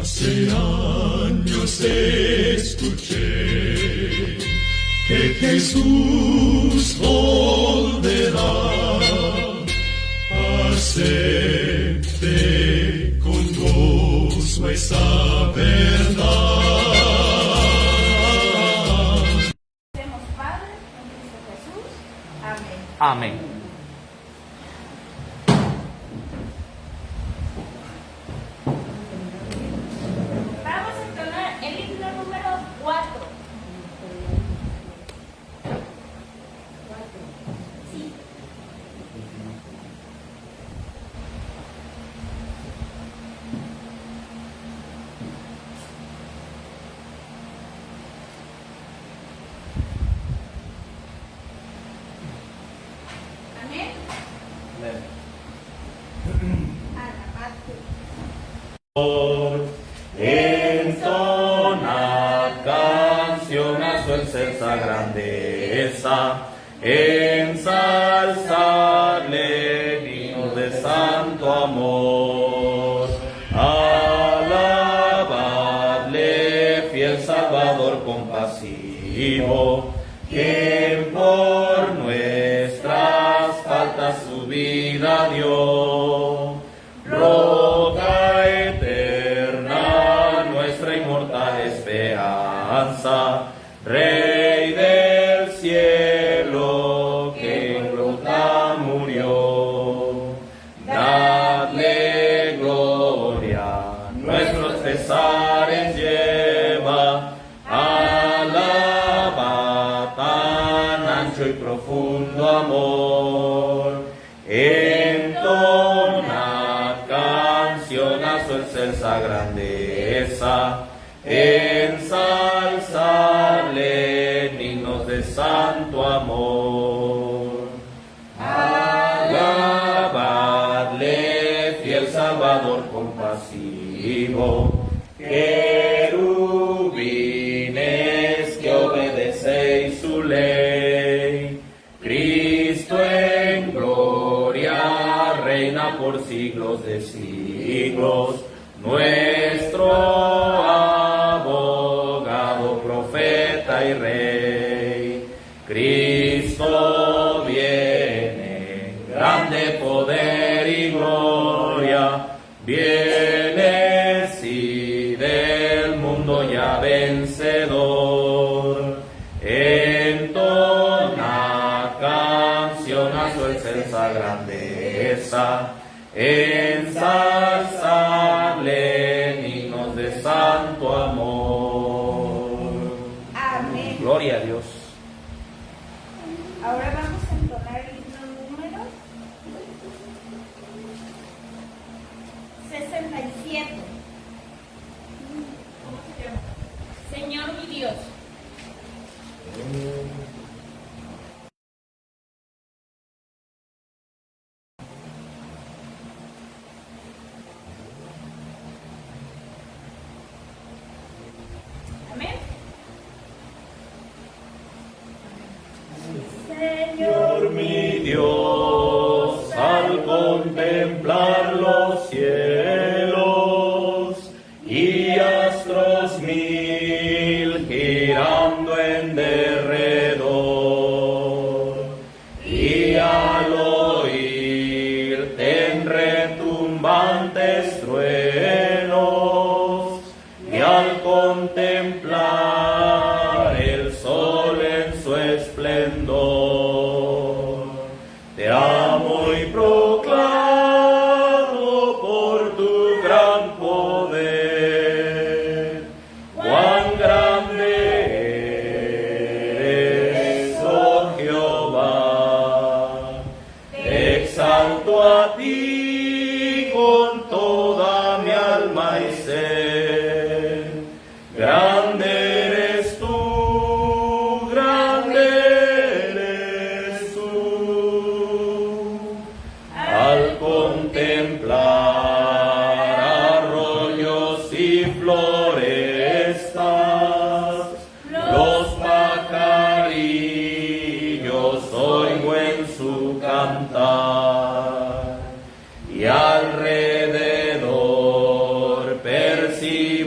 Hace años escuché que Jesús volverá. Acepte con gozo esa verdad. Seamos Padre en Cristo Jesús. Amén. Amén. Vamos a entonar el himno número 4. Sí. Amén. A la paz. Entonad canción a su excelsa grandeza, ensalzadle dignos de santo amor, alabadle fiel Salvador compasivo, quien por nuestras faltas su vida dio. Roca eterna, nuestra inmortal esperanza, Rey del cielo, que en glota murió. Dadle gloria, nuestros pesares lleva, alaba tan ancho y profundo amor. Entonad canción a su excelsa grandeza, ensalzadle dignos de santo amor. Alabadle fiel Salvador compasivo, querubines que obedecéis su ley. Cristo en gloria reina por siglos de siglos, nuestro abogado, profeta y rey. Cristo viene, grande poder y gloria, viene sí del mundo ya vencedor. Entona canción a su excelsa grandeza, ensalzadle dignos de santo amor. Amén. Gloria a Dios. Ahora vamos a entonar el himno número 67. ¿Cómo se llama? Señor mi Dios. Amén. Señor mi Dios, al contemplar los cielos y astros mil girando en derredor, y al oírte en retumbantes truenos, y al contemplar el sol en su esplendor, te amo y proclamo por tu gran poder, cuán grande eres, oh Jehová. Te exalto a ti con toda mi alma y ser. Grande eres tú, grande eres tú. Al contemplar arroyos y florestas, los pajarillos oigo en su cantar, y alrededor percibo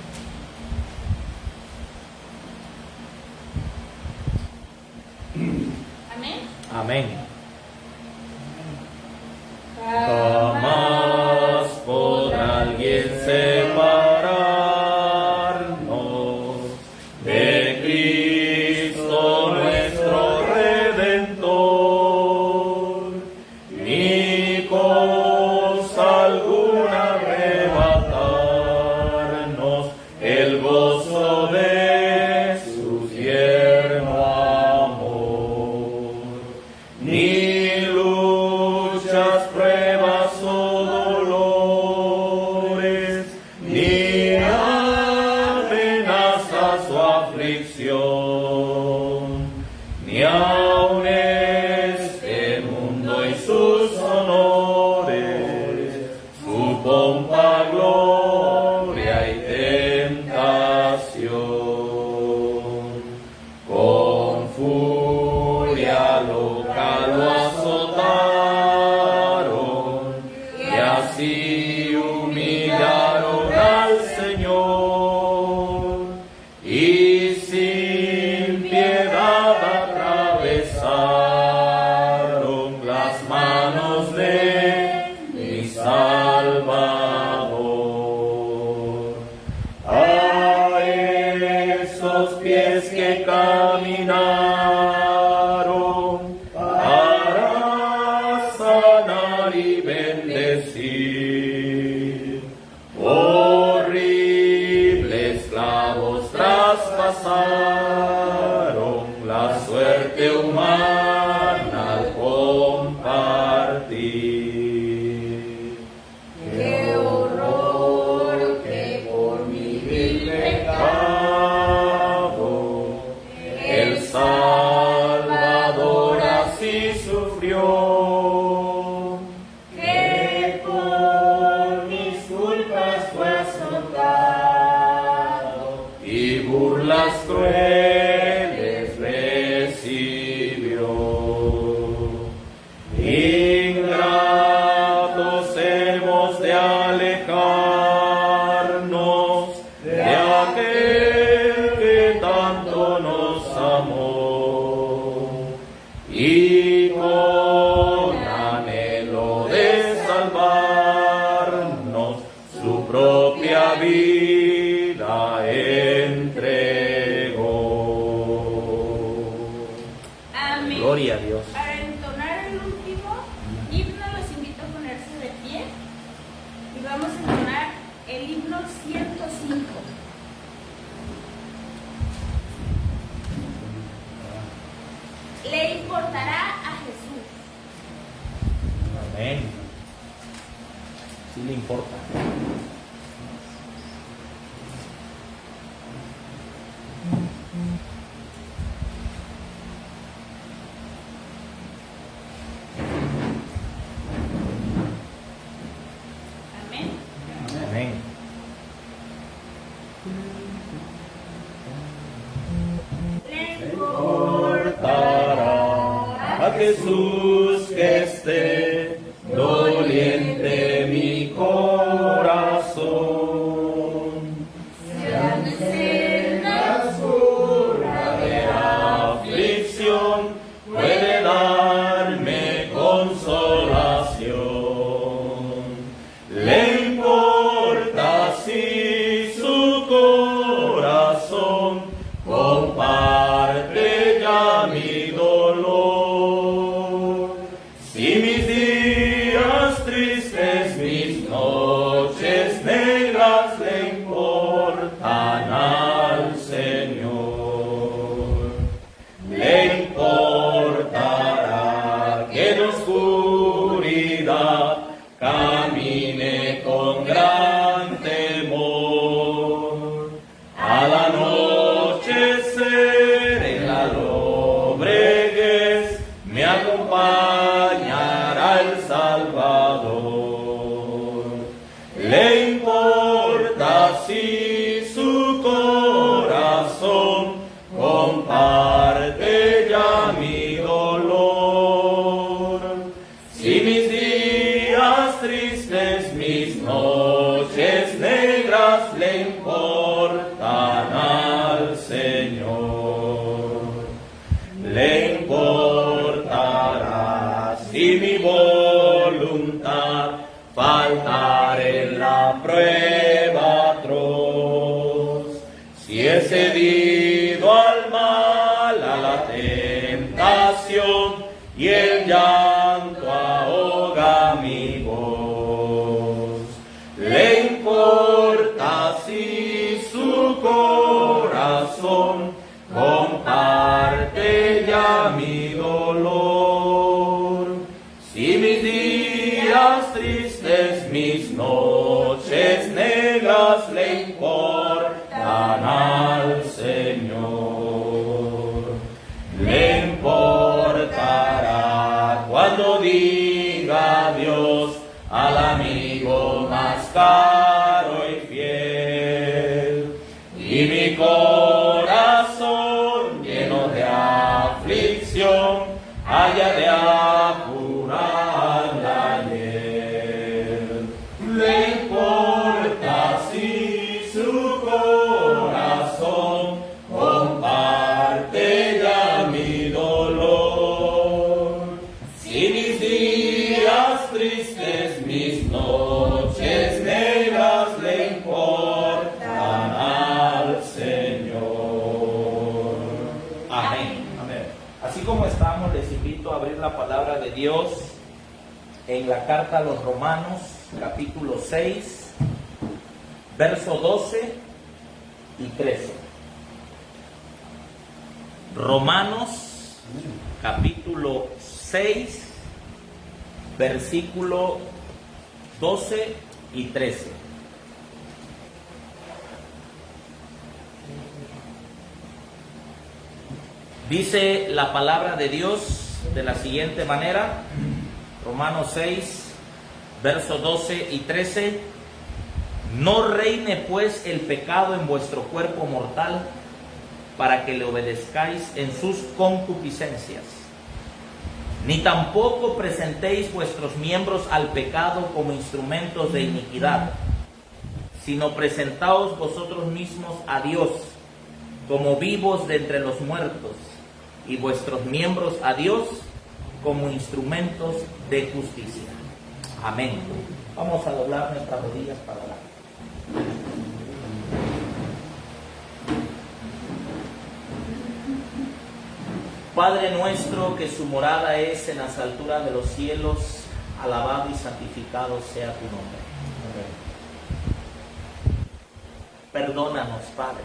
Amén. Jamás podrá alguien separarnos de Cristo nuestro Redentor, ni cosa alguna arrebatarnos el gozo de su tierno amor, ni luchas, pruebas o dolores, ni amenazas o aflicción, ni aun este mundo y sus honores, su pompa, gloria y tentación. Con furia loca lo azotaron y así humillaron al Señor, y sin piedad atravesaron las manos de mi Salvador. A esos pies que caminaron para sanar y bendecir, horribles clavos traspasaron la suerte humana al compartir. ¡Qué horror que por mi vil Pecado, el Salvador así sufrió, que por mis culpas fue azotado y burlas crueles recibió. Ingratos hemos de alejarnos de aquel que tanto nos amó, y con anhelo de salvarnos su propia vida entregó. Amén. Gloria a Dios. Para entonar el último himno los invito a ponerse de pie y vamos a entonar el himno 105. Le importará a Jesús. Amén. Sí le importa. Amén. Amén. Le importará A Jesús que esté doliente mi corazón, sean sendas de aflicción puede darme consolación. Le importa si su corazón comparte ya mi dolor. Si mis días tristes, mis noches negras le importan al Señor, le importará que en oscuridad camine con gran temor. Al anochecer en la lobreguez me acompañará el Salvador. Le importa si su corazón comparte ya mi dolor. Si mis días tristes, mis noches negras le importan al Señor, le importará he cedido al mal, a la tentación, y el llanto ahoga mi voz. Le importa si su corazón comparte ya mi dolor. Si mis días tristes, mis noches negras le importan al Señor. Le importará cuando diga adiós al amigo más caro y fiel. Y mi corazón lleno de aflicción haya de apurar la ayer. Le importa si su corazón comparte ya mi dolor. Si mis días tristes, mis noches negras le importan al Señor. Amén. Amén. Así como estamos, les invito a abrir la palabra de Dios en la carta a los Romanos, capítulo 6, verso 12 y 13. Romanos, capítulo 6, versículo 12 y 13. Dice la palabra de Dios de la siguiente manera, Romanos 6, versos 12 y 13. No reine pues el pecado en vuestro cuerpo mortal, para que le obedezcáis en sus concupiscencias. Ni tampoco presentéis vuestros miembros al pecado como instrumentos de iniquidad, sino presentaos vosotros mismos a Dios como vivos de entre los muertos, y vuestros miembros a Dios como instrumentos de justicia. Amén. Vamos a doblar nuestras rodillas para orar. Padre nuestro, que su morada es en las alturas de los cielos, alabado y santificado sea tu nombre. Perdónanos, Padre,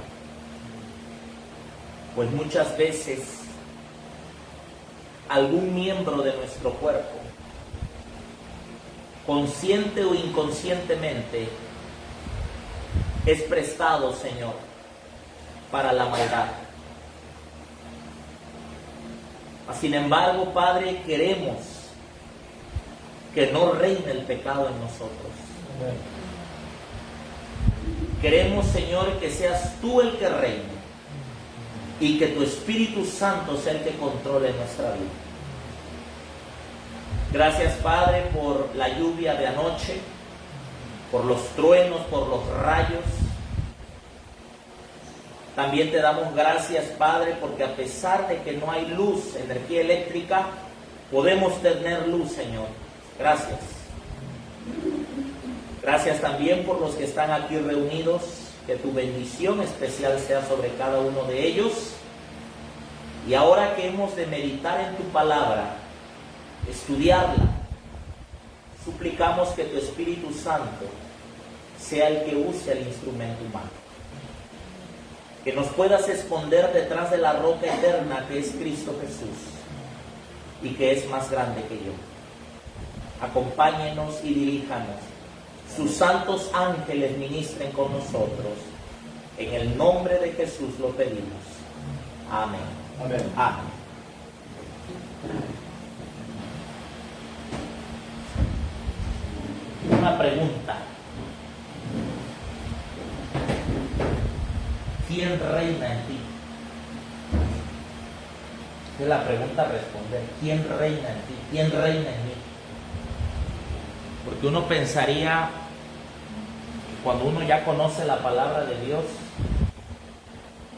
pues muchas veces algún miembro de nuestro cuerpo, consciente o inconscientemente, es prestado, Señor, para la maldad. Sin embargo, Padre, queremos que no reine el pecado en nosotros. Queremos, Señor, que seas tú el que reine y que tu Espíritu Santo sea el que controle nuestra vida. Gracias, Padre, por la lluvia de anoche, por los truenos, por los rayos. También te damos gracias, Padre, porque a pesar de que no hay luz, energía eléctrica, podemos tener luz, Señor. Gracias. Gracias también por los que están aquí reunidos. Que tu bendición especial sea sobre cada uno de ellos. Y ahora que hemos de meditar en tu palabra, estudiarla, suplicamos que tu Espíritu Santo sea el que use el instrumento humano. Que nos puedas esconder detrás de la roca eterna que es Cristo Jesús y que es más grande que yo. Acompáñenos y diríjanos. Sus santos ángeles ministren con nosotros. En el nombre de Jesús lo pedimos. Amén. Amén. Amén. Una pregunta. ¿Quién reina en ti? Es la pregunta a responder. ¿Quién reina en ti? ¿Quién reina en mí? Porque uno pensaría que cuando uno ya conoce la palabra de Dios,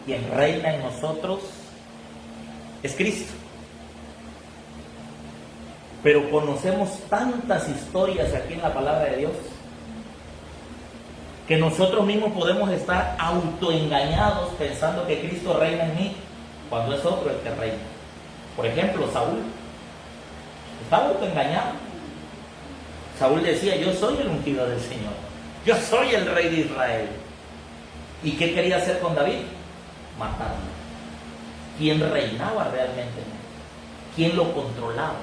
quien reina en nosotros es Cristo. Pero conocemos tantas historias aquí en la palabra de Dios que nosotros mismos podemos estar autoengañados pensando que Cristo reina en mí, cuando es otro el que reina. Por ejemplo, Saúl estaba autoengañado. Saúl decía: yo soy el ungido del Señor, yo soy el rey de Israel. ¿Y qué quería hacer con David? Matarlo. ¿Quién reinaba realmente? ¿Quién lo controlaba?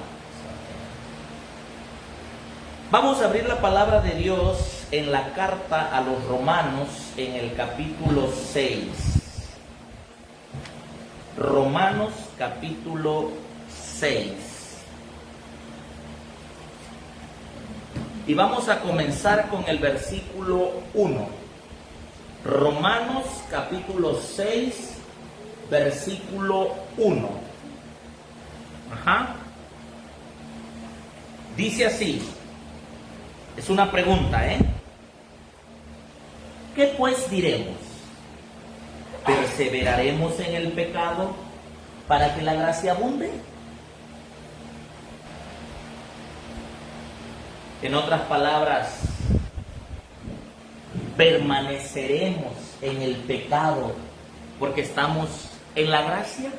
Vamos a abrir la palabra de Dios en la carta a los Romanos, en el capítulo 6. Romanos capítulo 6. Y vamos a comenzar con el versículo 1. Romanos capítulo 6, versículo 1. Dice así. Es una pregunta, ¿eh? ¿Qué pues diremos? ¿Perseveraremos en el pecado para que la gracia abunde? En otras palabras, ¿permaneceremos en el pecado porque estamos en la gracia?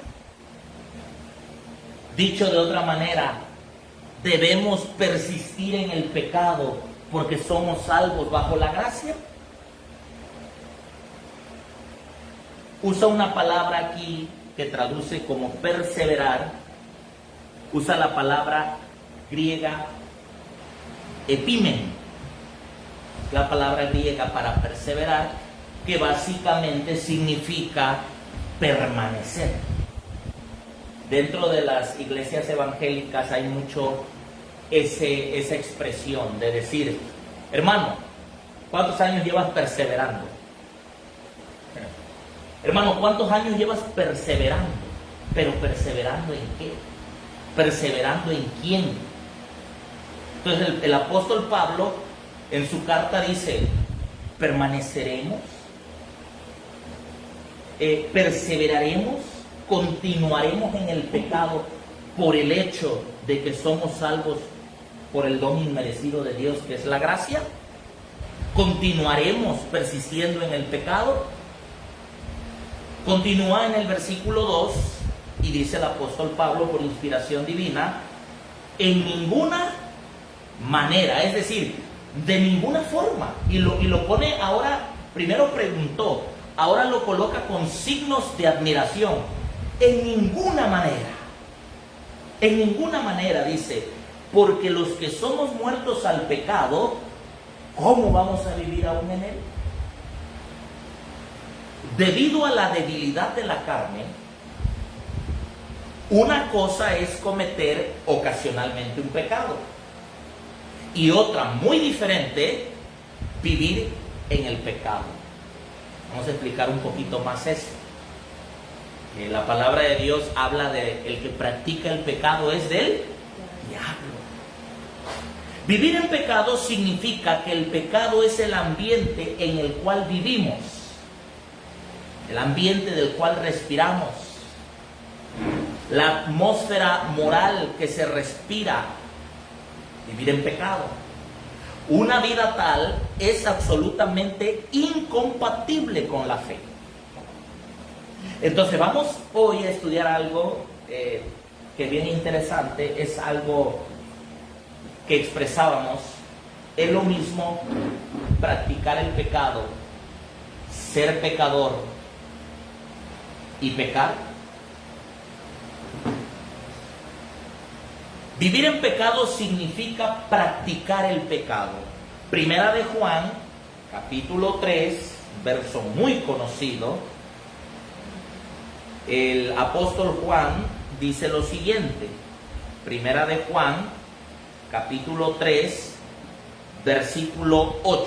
Dicho de otra manera, ¿debemos persistir en el pecado porque somos salvos bajo la gracia? Usa una palabra aquí que traduce como perseverar. Usa la palabra griega epimen, la palabra griega para perseverar, que básicamente significa permanecer. Dentro de las iglesias evangélicas hay mucho esa expresión de decir: hermano, ¿cuántos años llevas perseverando? Hermano, ¿cuántos años llevas perseverando? Pero ¿perseverando en qué? ¿Perseverando en quién? Entonces el apóstol Pablo en su carta dice: ¿permaneceremos? ¿Perseveraremos? ¿Continuaremos en el pecado por el hecho de que somos salvos por el don inmerecido de Dios, que es la gracia? ¿Continuaremos persistiendo en el pecado? Continúa en el versículo 2 y dice el apóstol Pablo por inspiración divina: en ninguna manera, es decir, de ninguna forma. Y lo pone ahora, primero preguntó, ahora lo coloca con signos de admiración. En ninguna manera, dice, porque los que somos muertos al pecado, ¿cómo vamos a vivir aún en él? Debido a la debilidad de la carne, una cosa es cometer ocasionalmente un pecado y otra muy diferente, vivir en el pecado. Vamos a explicar un poquito más esto. La palabra de Dios habla de el que practica el pecado es del diablo. Vivir en pecado significa que el pecado es el ambiente en el cual vivimos, el ambiente del cual respiramos, la atmósfera moral que se respira. Vivir en pecado. Una vida tal es absolutamente incompatible con la fe. Entonces vamos hoy a estudiar algo que es bien interesante. Es algo que expresábamos. Es lo mismo practicar el pecado, ser pecador y pecar. Vivir en pecado significa practicar el pecado. Primera de Juan, capítulo 3, verso muy conocido. El apóstol Juan dice lo siguiente. Primera de Juan, capítulo 3, versículo 8.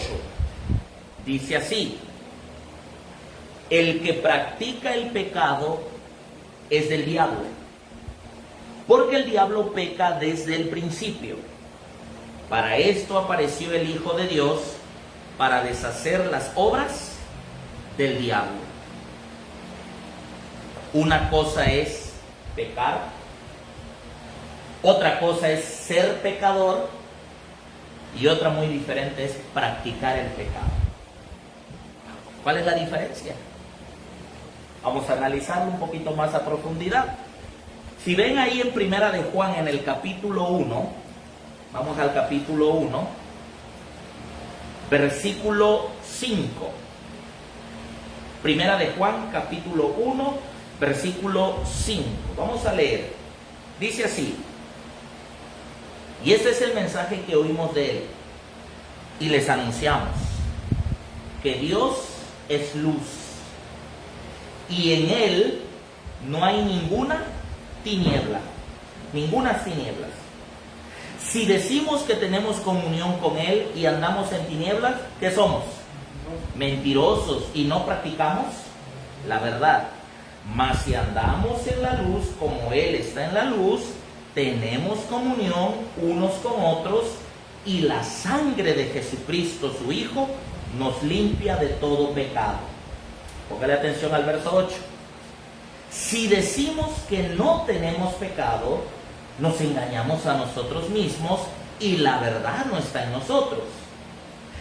Dice así: el que practica el pecado es del diablo, porque el diablo peca desde el principio. Para esto apareció el Hijo de Dios, para deshacer las obras del diablo. Una cosa es pecar, otra cosa es ser pecador y otra muy diferente es practicar el pecado. ¿Cuál es la diferencia? Vamos a analizarlo un poquito más a profundidad. Si ven ahí en Primera de Juan, en el capítulo 1, vamos al capítulo 1, versículo 5. Primera de Juan, capítulo 1, versículo 5. Vamos a leer. Dice así: y este es el mensaje que oímos de él y les anunciamos, que Dios es luz y en él no hay ninguna tiniebla, ningunas tinieblas. Si decimos que tenemos comunión con él y andamos en tinieblas, ¿qué somos? Mentirosos y no practicamos la verdad. Mas si andamos en la luz como él está en la luz, tenemos comunión unos con otros y la sangre de Jesucristo su Hijo nos limpia de todo pecado. Póngale atención al verso 8. Si decimos que no tenemos pecado, nos engañamos a nosotros mismos y la verdad no está en nosotros.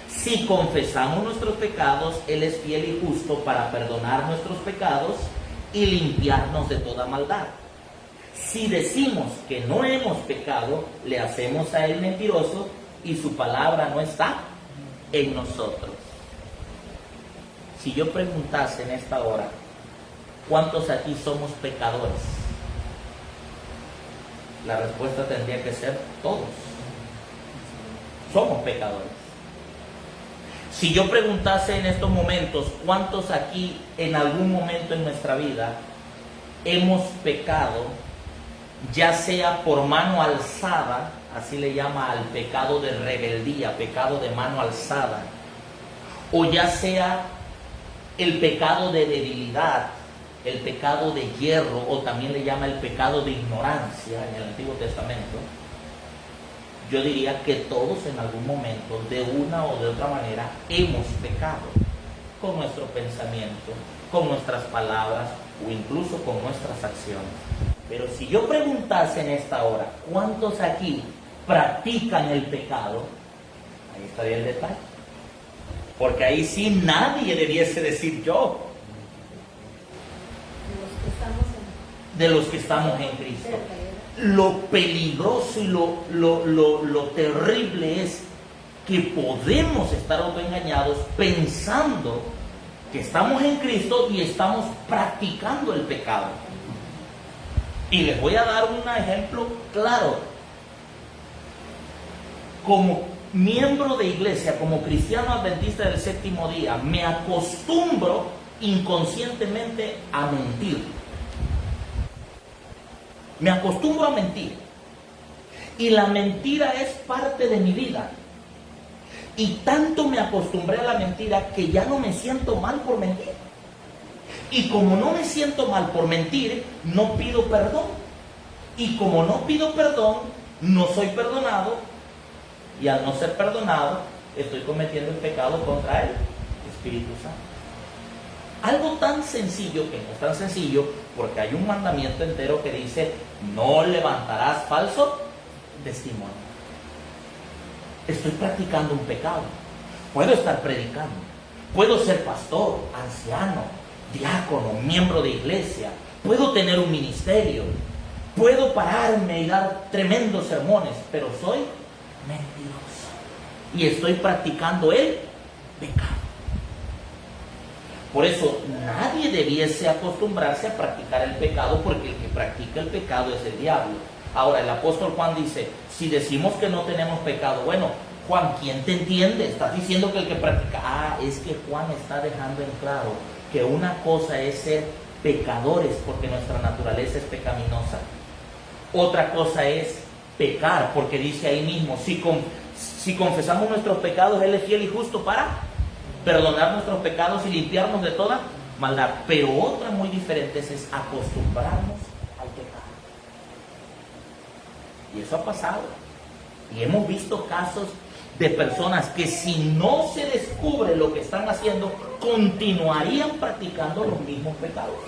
Si confesamos nuestros pecados, Él es fiel y justo para perdonar nuestros pecados y limpiarnos de toda maldad. Si decimos que no hemos pecado, le hacemos a Él mentiroso y su palabra no está en nosotros. Si yo preguntase en esta hora, ¿cuántos aquí somos pecadores? La respuesta tendría que ser todos. Somos pecadores. Si yo preguntase en estos momentos, ¿cuántos aquí en algún momento en nuestra vida hemos pecado, ya sea por mano alzada, así le llama al pecado de rebeldía, pecado de mano alzada, o ya sea el pecado de debilidad, el pecado de hierro, o también le llama el pecado de ignorancia en el Antiguo Testamento? Yo diría que todos en algún momento, de una o de otra manera, hemos pecado con nuestro pensamiento, con nuestras palabras o incluso con nuestras acciones. Pero si yo preguntase en esta hora, ¿cuántos aquí practican el pecado? Ahí estaría el detalle. Porque ahí sí nadie debiese decir yo. De los que estamos en Cristo. Lo peligroso y lo terrible es que podemos estar autoengañados pensando que estamos en Cristo y estamos practicando el pecado. Y les voy a dar un ejemplo claro. Como miembro de iglesia, como cristiano adventista del séptimo día, me acostumbro inconscientemente a mentir. Me acostumbro a mentir. Y la mentira es parte de mi vida. Y tanto me acostumbré a la mentira que ya no me siento mal por mentir. Y como no me siento mal por mentir, no pido perdón. Y como no pido perdón, no soy perdonado. Y al no ser perdonado, estoy cometiendo el pecado contra el Espíritu Santo. Algo tan sencillo, que no es tan sencillo, porque hay un mandamiento entero que dice: no levantarás falso testimonio. Estoy practicando un pecado. Puedo estar predicando, puedo ser pastor, anciano, diácono, miembro de iglesia, puedo tener un ministerio, puedo pararme y dar tremendos sermones, pero soy mentiroso y estoy practicando el pecado. Por eso nadie debiese acostumbrarse a practicar el pecado, porque el que practica el pecado es el diablo. Ahora el apóstol Juan dice: si decimos que no tenemos pecado, bueno, Juan, ¿quién te entiende? Estás diciendo que el que practica... es que Juan está dejando en claro que una cosa es ser pecadores, porque nuestra naturaleza es pecaminosa. Otra cosa es pecar, porque dice ahí mismo: si confesamos nuestros pecados, Él es fiel y justo para perdonar nuestros pecados y limpiarnos de toda maldad. Pero otra muy diferente es acostumbrarnos al pecado. Y eso ha pasado. Y hemos visto casos de personas que, si no se descubre lo que están haciendo, continuarían practicando los mismos pecados.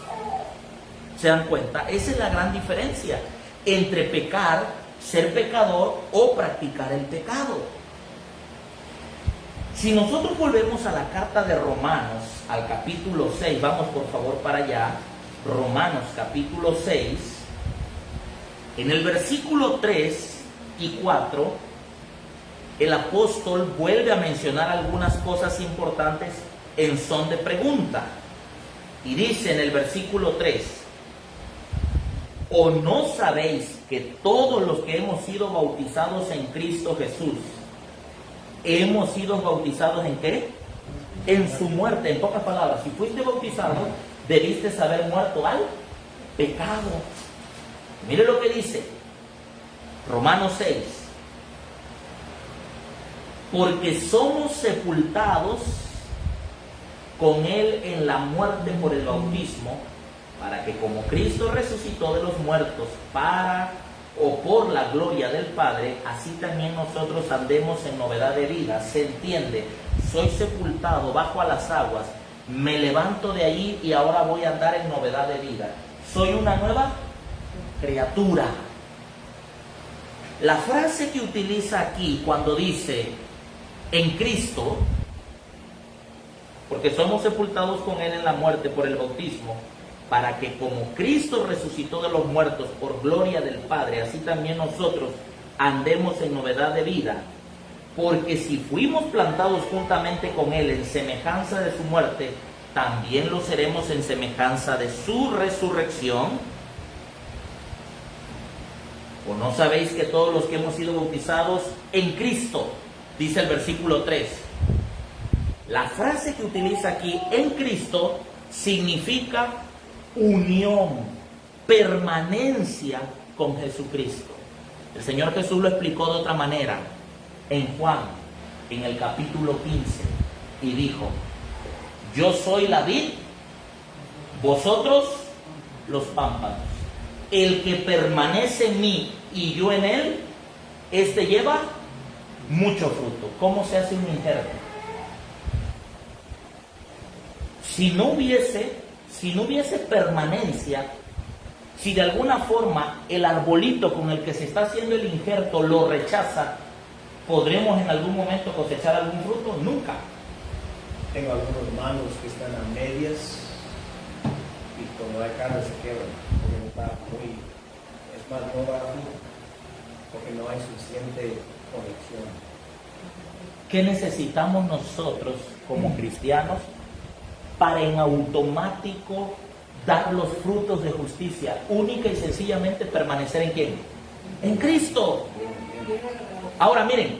¿Se dan cuenta? Esa es la gran diferencia entre pecar, ser pecador, o practicar el pecado. Si nosotros volvemos a la carta de Romanos, al capítulo 6, vamos por favor para allá, Romanos capítulo 6, en el versículo 3 y 4, el apóstol vuelve a mencionar algunas cosas importantes en son de pregunta. Y dice en el versículo 3, ¿o no sabéis que todos los que hemos sido bautizados en Cristo Jesús, hemos sido bautizados en qué? En su muerte. En pocas palabras, si fuiste bautizado, debiste haber muerto al pecado. Mire lo que dice Romanos 6. Porque somos sepultados con Él en la muerte por el bautismo, para que como Cristo resucitó de los muertos para o por la gloria del Padre, así también nosotros andemos en novedad de vida. Se entiende, soy sepultado bajo a las aguas, me levanto de allí y ahora voy a andar en novedad de vida. Soy una nueva criatura. La frase que utiliza aquí cuando dice en Cristo, porque somos sepultados con Él en la muerte por el bautismo, para que como Cristo resucitó de los muertos por gloria del Padre, así también nosotros andemos en novedad de vida. Porque si fuimos plantados juntamente con Él en semejanza de su muerte, también lo seremos en semejanza de su resurrección. ¿O no sabéis que todos los que hemos sido bautizados en Cristo, dice el versículo 3, la frase que utiliza aquí, en Cristo, significa unión, permanencia con Jesucristo? El Señor Jesús lo explicó de otra manera en Juan, en el capítulo 15, y dijo: yo soy la vid, vosotros los pámpanos. El que permanece en mí y yo en él, este lleva mucho fruto. ¿Cómo se hace un injerto? Si no hubiese permanencia, si de alguna forma el arbolito con el que se está haciendo el injerto lo rechaza, ¿podremos en algún momento cosechar algún fruto? Nunca. Tengo algunos manos que están a medias y cuando hay carne se quebran, porque está muy, es más, no va a fruto, porque no hay suficiente conexión. ¿Qué necesitamos nosotros como cristianos para en automático dar los frutos de justicia? Única y sencillamente permanecer en ¿quién? En Cristo. Ahora miren,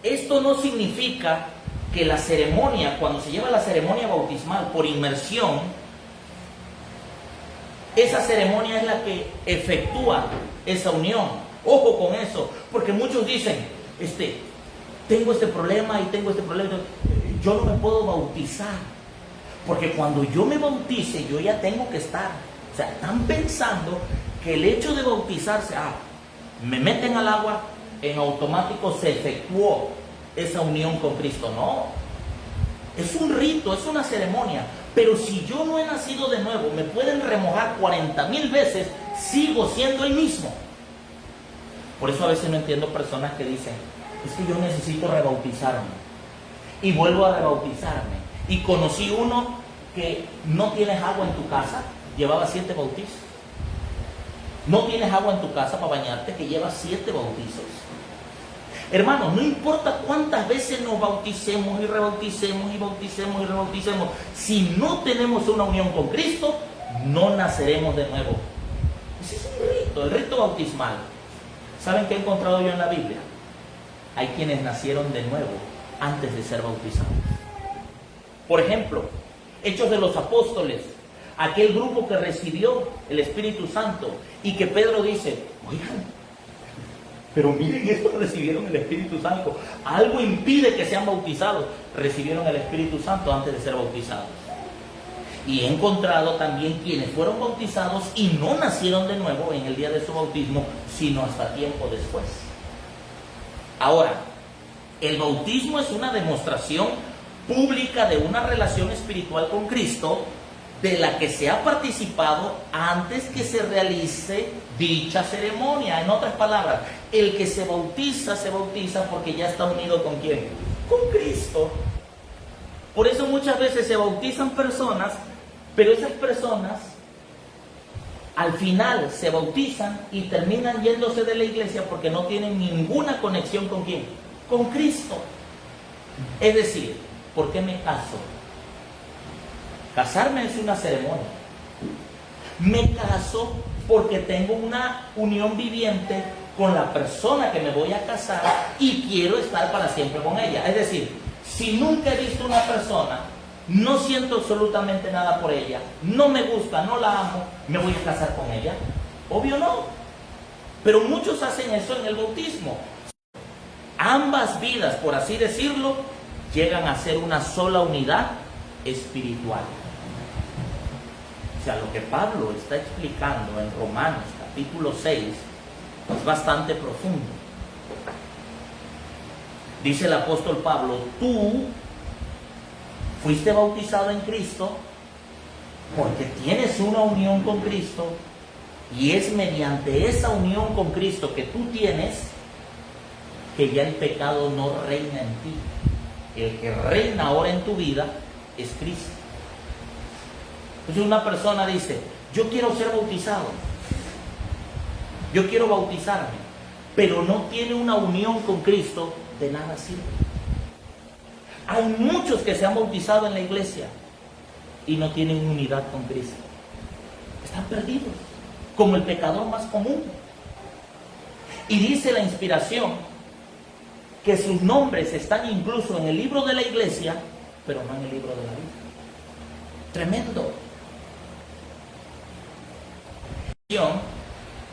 esto no significa que la ceremonia, cuando se lleva la ceremonia bautismal por inmersión, esa ceremonia es la que efectúa esa unión. Ojo con eso, porque muchos dicen, tengo este problema y tengo este problema, yo no me puedo bautizar, porque cuando yo me bautice yo ya tengo que estar. O sea, están pensando que el hecho de bautizarse, me meten al agua, en automático se efectuó esa unión con Cristo. No, es un rito, es una ceremonia, pero si yo no he nacido de nuevo, me pueden remojar 40,000 veces, sigo siendo el mismo. Por eso a veces no entiendo personas que dicen, es que yo necesito rebautizarme, y vuelvo a rebautizarme. Y conocí uno que no tienes agua en tu casa, llevaba 7 bautizos. No tienes agua en tu casa para bañarte, que lleva 7 bautizos. Hermanos, no importa cuántas veces nos bauticemos y rebauticemos y bauticemos y rebauticemos, si no tenemos una unión con Cristo, no naceremos de nuevo. Ese es un rito, el rito bautismal. ¿Saben qué he encontrado yo en la Biblia? Hay quienes nacieron de nuevo antes de ser bautizados. Por ejemplo, Hechos de los Apóstoles, aquel grupo que recibió el Espíritu Santo y que Pedro dice, oigan, pero miren, estos recibieron el Espíritu Santo, algo impide que sean bautizados. Recibieron el Espíritu Santo antes de ser bautizados. Y he encontrado también quienes fueron bautizados y no nacieron de nuevo en el día de su bautismo, sino hasta tiempo después. Ahora, el bautismo es una demostración pública de una relación espiritual con Cristo, de la que se ha participado antes que se realice dicha ceremonia. En otras palabras, el que se bautiza porque ya está unido ¿con quién? con Cristo. Por eso muchas veces se bautizan personas, pero esas personas al final se bautizan y terminan yéndose de la iglesia porque no tienen ninguna conexión con ¿quién? Con Cristo. Es decir, ¿por qué me caso? Casarme es una ceremonia. Me caso porque tengo una unión viviente con la persona que me voy a casar y quiero estar para siempre con ella. Es decir, si nunca he visto una persona, no siento absolutamente nada por ella, no me gusta, no la amo, ¿me voy a casar con ella? Obvio no. Pero muchos hacen eso en el bautismo. Ambas vidas, por así decirlo, llegan a ser una sola unidad espiritual. O sea, lo que Pablo está explicando en Romanos capítulo 6 es bastante profundo. Dice el apóstol Pablo, tú fuiste bautizado en Cristo porque tienes una unión con Cristo y es mediante esa unión con Cristo que tú tienes que ya el pecado no reina en ti. El que reina ahora en tu vida es Cristo. Entonces una persona dice, yo quiero ser bautizado, yo quiero bautizarme, pero no tiene una unión con Cristo, de nada sirve. Hay muchos que se han bautizado en la iglesia y no tienen unidad con Cristo. Están perdidos, como el pecador más común. Y dice la inspiración que sus nombres están incluso en el libro de la iglesia, pero no en el libro de la vida. Tremendo.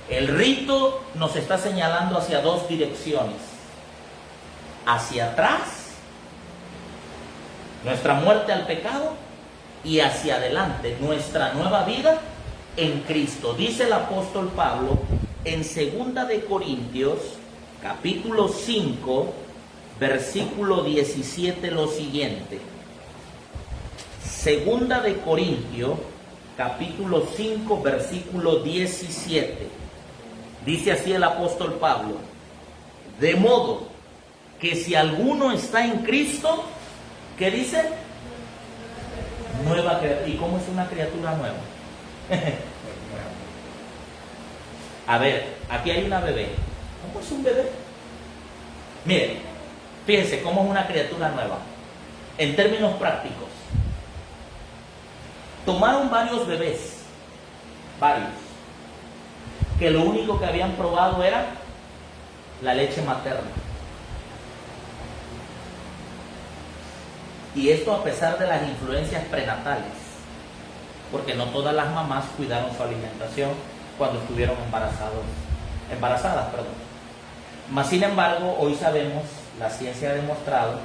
El rito nos está señalando hacia dos direcciones. Hacia atrás, nuestra muerte al pecado, y hacia adelante, nuestra nueva vida en Cristo. Dice el apóstol Pablo en 2 de Corintios, capítulo 5, versículo 17, lo siguiente. 2 de Corintios, capítulo 5, versículo 17. Dice así el apóstol Pablo: de modo que si alguno está en Cristo, ¿qué dice? Nueva criatura. ¿Y cómo es una criatura nueva? A ver, aquí hay una bebé. ¿Cómo es un bebé? Miren, fíjense cómo es una criatura nueva. En términos prácticos, tomaron varios bebés, varios, que lo único que habían probado era la leche materna. Y esto a pesar de las influencias prenatales, porque no todas las mamás cuidaron su alimentación cuando estuvieron embarazadas. Mas sin embargo, hoy sabemos, la ciencia ha demostrado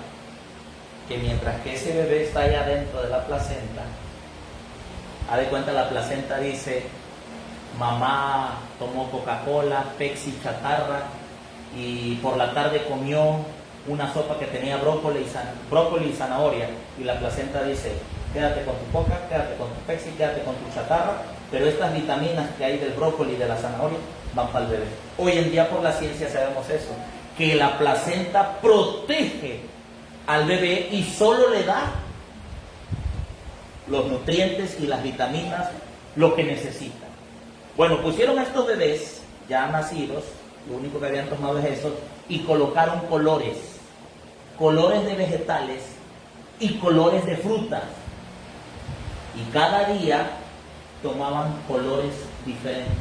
que mientras que ese bebé está allá dentro de la placenta, haz de cuenta, la placenta dice, mamá tomó Coca-Cola, Pepsi, chatarra, y por la tarde comió una sopa que tenía brócoli y zanahoria, y la placenta dice, quédate con tu Coca, quédate con tu Pepsi, quédate con tu chatarra, pero estas vitaminas que hay del brócoli y de la zanahoria van para el bebé. Hoy en día por la ciencia sabemos eso, que la placenta protege al bebé y solo le da los nutrientes y las vitaminas, lo que necesita. Bueno, pusieron a estos bebés ya nacidos, lo único que habían tomado es eso, y colocaron colores de vegetales y colores de frutas, y cada día tomaban colores diferentes.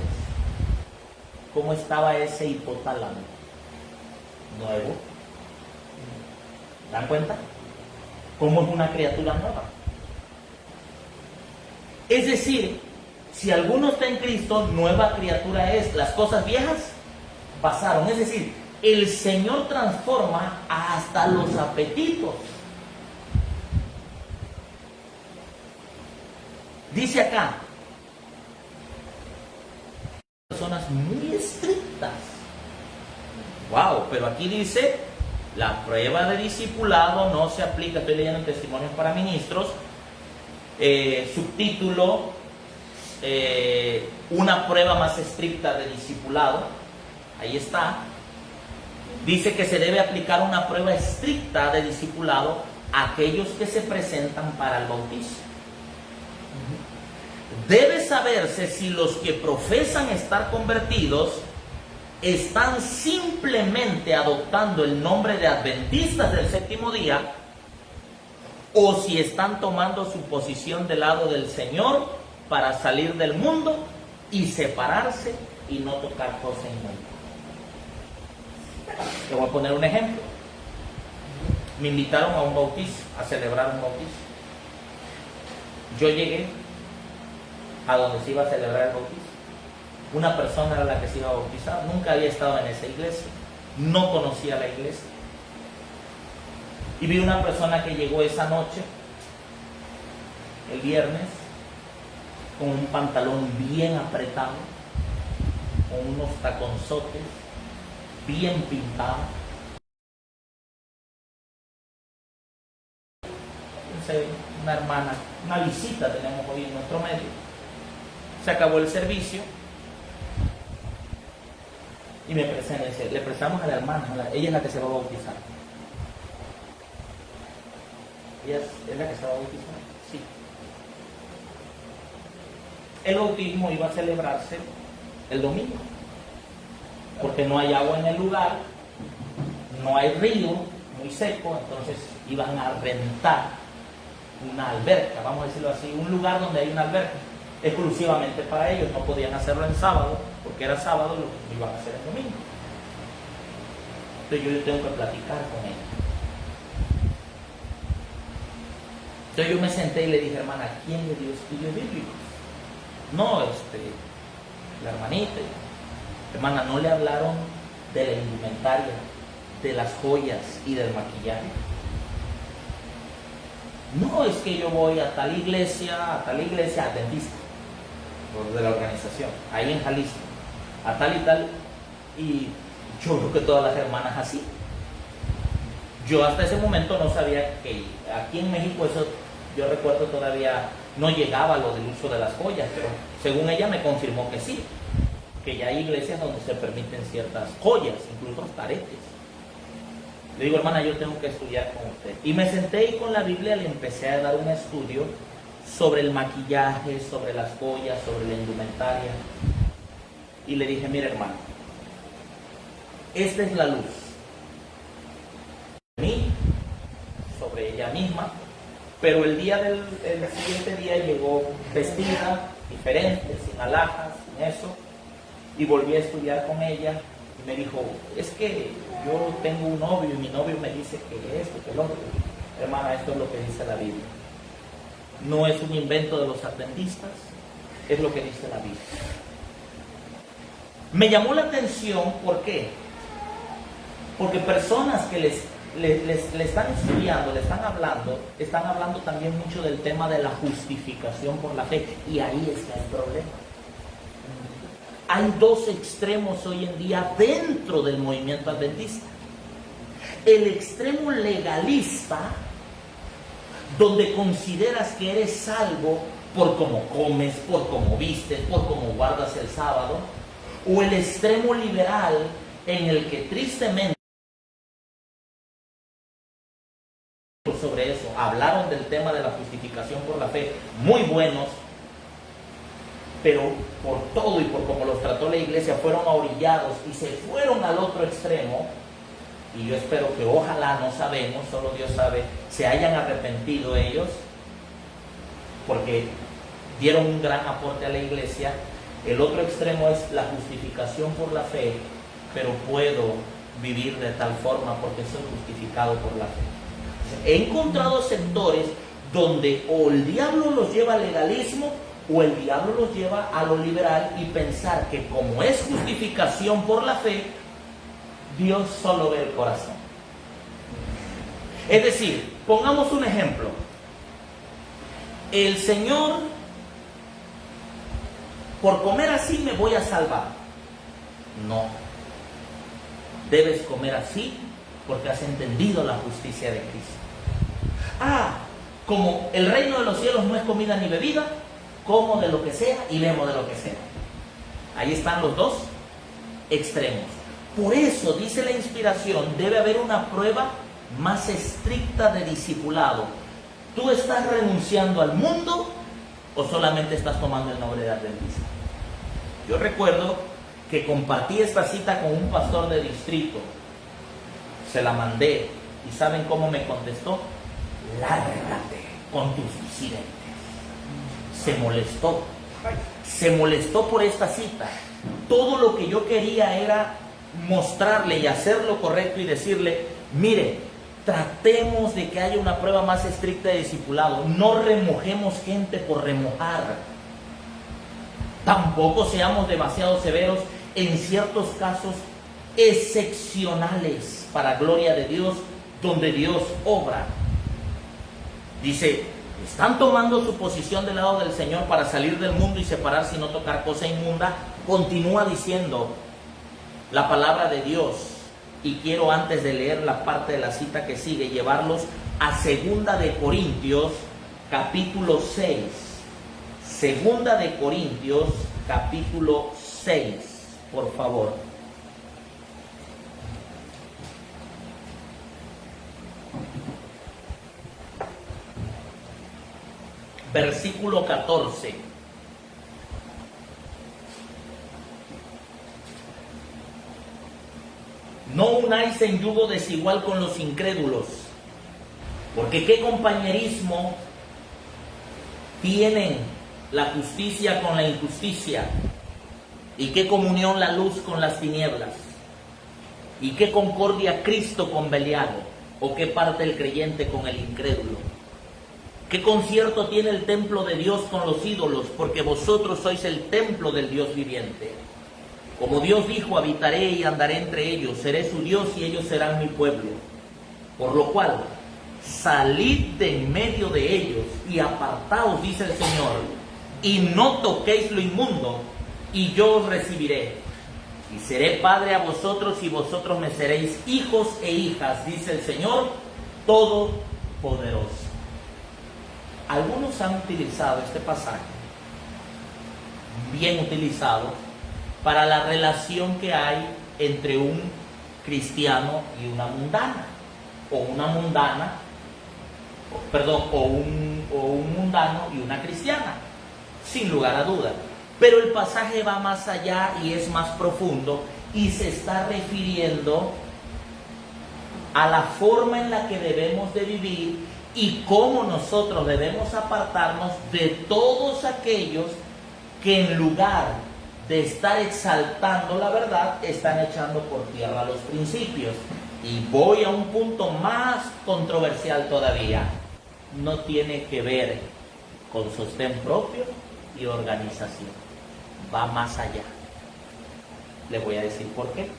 ¿Cómo estaba ese hipotálamo? Nuevo. ¿Dan cuenta? ¿Cómo es una criatura nueva? Es decir, si alguno está en Cristo, nueva criatura es. Las cosas viejas pasaron. Es decir, el Señor transforma hasta los apetitos. Dice acá, personas muy estrictas. Wow, pero aquí dice, la prueba de discipulado no se aplica, estoy leyendo en Testimonios para Ministros, subtítulo, una prueba más estricta de discipulado, ahí está. Dice que se debe aplicar una prueba estricta de discipulado a aquellos que se presentan para el bautismo. Debe saberse si los que profesan estar convertidos están simplemente adoptando el nombre de adventistas del séptimo día, o si están tomando su posición del lado del Señor para salir del mundo y separarse y no tocar cosas inmundas. Te voy a poner un ejemplo. Me invitaron a un bautizo, a celebrar un bautizo. Yo llegué a donde se iba a celebrar el bautizo. Una persona era la que se iba a bautizar. Nunca había estado en esa iglesia. No conocía la iglesia. Y vi una persona que llegó esa noche, el viernes, con un pantalón bien apretado, con unos taconzotes, bien pintado. Una hermana, una visita tenemos hoy en nuestro medio. Se acabó el servicio y me presenté, le prestamos a la hermana, ella es la que se va a bautizar. ¿Ella es la que se va a bautizar? Sí. El bautismo iba a celebrarse el domingo, porque no hay agua en el lugar, no hay río, muy seco, entonces iban a rentar una alberca, vamos a decirlo así, un lugar donde hay una alberca, exclusivamente para ellos. No podían hacerlo en sábado, porque era sábado, lo iban a hacer el domingo. Entonces yo tengo que platicar con ella. Entonces yo me senté y le dije, hermana, ¿quién le dio estudios bíblicos? No, la hermanita. Hermana, ¿no le hablaron de la indumentaria, de las joyas y del maquillaje? No, es que yo voy a tal iglesia adventista, de la organización, ahí en Jalisco, a tal y tal, y yo creo que todas las hermanas así. Yo hasta ese momento no sabía que aquí en México eso, yo recuerdo todavía no llegaba lo del uso de las joyas, pero según ella me confirmó que sí, que ya hay iglesias donde se permiten ciertas joyas, incluso hasta aretes. Le digo, hermana, yo tengo que estudiar con usted. Y me senté y con la Biblia le empecé a dar un estudio sobre el maquillaje, sobre las joyas, sobre la indumentaria. Y le dije, mire, hermano, esta es la luz. Sobre mí, sobre ella misma, pero el siguiente día llegó vestida, diferente, sin alhajas, sin eso, y volví a estudiar con ella. Y me dijo, es que yo tengo un novio y mi novio me dice que esto, que lo otro. Hermana, esto es lo que dice la Biblia. No es un invento de los adventistas, es lo que dice la Biblia. Me llamó la atención, ¿por qué? Porque personas que le están estudiando, le están hablando también mucho del tema de la justificación por la fe. Y ahí está el problema. Hay dos extremos hoy en día dentro del movimiento adventista. El extremo legalista, donde consideras que eres salvo por cómo comes, por cómo vistes, por cómo guardas el sábado, o el extremo liberal, en el que tristemente sobre eso hablaron del tema de la justificación por la fe, muy buenos, pero por todo y por cómo los trató la iglesia fueron aorillados y se fueron al otro extremo. Y yo espero que, ojalá, no sabemos, solo Dios sabe, se hayan arrepentido ellos, porque dieron un gran aporte a la iglesia. El otro extremo es la justificación por la fe, pero puedo vivir de tal forma porque soy justificado por la fe. He encontrado sectores donde o el diablo los lleva al legalismo o el diablo los lleva a lo liberal, y pensar que como es justificación por la fe, Dios solo ve el corazón. Es decir, pongamos un ejemplo. El Señor, por comer así me voy a salvar. No. Debes comer así porque has entendido la justicia de Cristo. Como el reino de los cielos no es comida ni bebida, como de lo que sea y bebo de lo que sea. Ahí están los dos extremos. Por eso, dice la inspiración, debe haber una prueba más estricta de discipulado. ¿Tú estás renunciando al mundo o solamente estás tomando el nombre de Adventista? Yo recuerdo que compartí esta cita con un pastor de distrito. Se la mandé y ¿saben cómo me contestó? Lárgate con tus disidentes. Se molestó. Se molestó por esta cita. Todo lo que yo quería era mostrarle y hacer lo correcto y decirle, mire, tratemos de que haya una prueba más estricta de discipulado. No remojemos gente por remojar. Tampoco seamos demasiado severos en ciertos casos excepcionales para gloria de Dios, donde Dios obra. Dice, están tomando su posición del lado del Señor para salir del mundo y separarse y no tocar cosa inmunda. Continúa diciendo la palabra de Dios, y quiero, antes de leer la parte de la cita que sigue, llevarlos a 2 de Corintios capítulo 6. 2 de Corintios capítulo 6, por favor. Versículo 14. No unáis en yugo desigual con los incrédulos, porque qué compañerismo tienen la justicia con la injusticia, y qué comunión la luz con las tinieblas, y qué concordia Cristo con Belial, o qué parte el creyente con el incrédulo. ¿Qué concierto tiene el templo de Dios con los ídolos? Porque vosotros sois el templo del Dios viviente. Como Dios dijo, habitaré y andaré entre ellos, seré su Dios y ellos serán mi pueblo. Por lo cual, salid de en medio de ellos y apartaos, dice el Señor, y no toquéis lo inmundo, y yo os recibiré. Y seré padre a vosotros y vosotros me seréis hijos e hijas, dice el Señor Todopoderoso. Algunos han utilizado este pasaje, bien utilizado, para la relación que hay entre un cristiano y una mundana, o una mundana, o un mundano y una cristiana, sin lugar a duda. Pero el pasaje va más allá y es más profundo y se está refiriendo a la forma en la que debemos de vivir y cómo nosotros debemos apartarnos de todos aquellos que en lugar de estar exaltando la verdad, están echando por tierra los principios. Y voy a un punto más controversial todavía. No tiene que ver con sostén propio y organización. Va más allá. Le voy a decir por qué.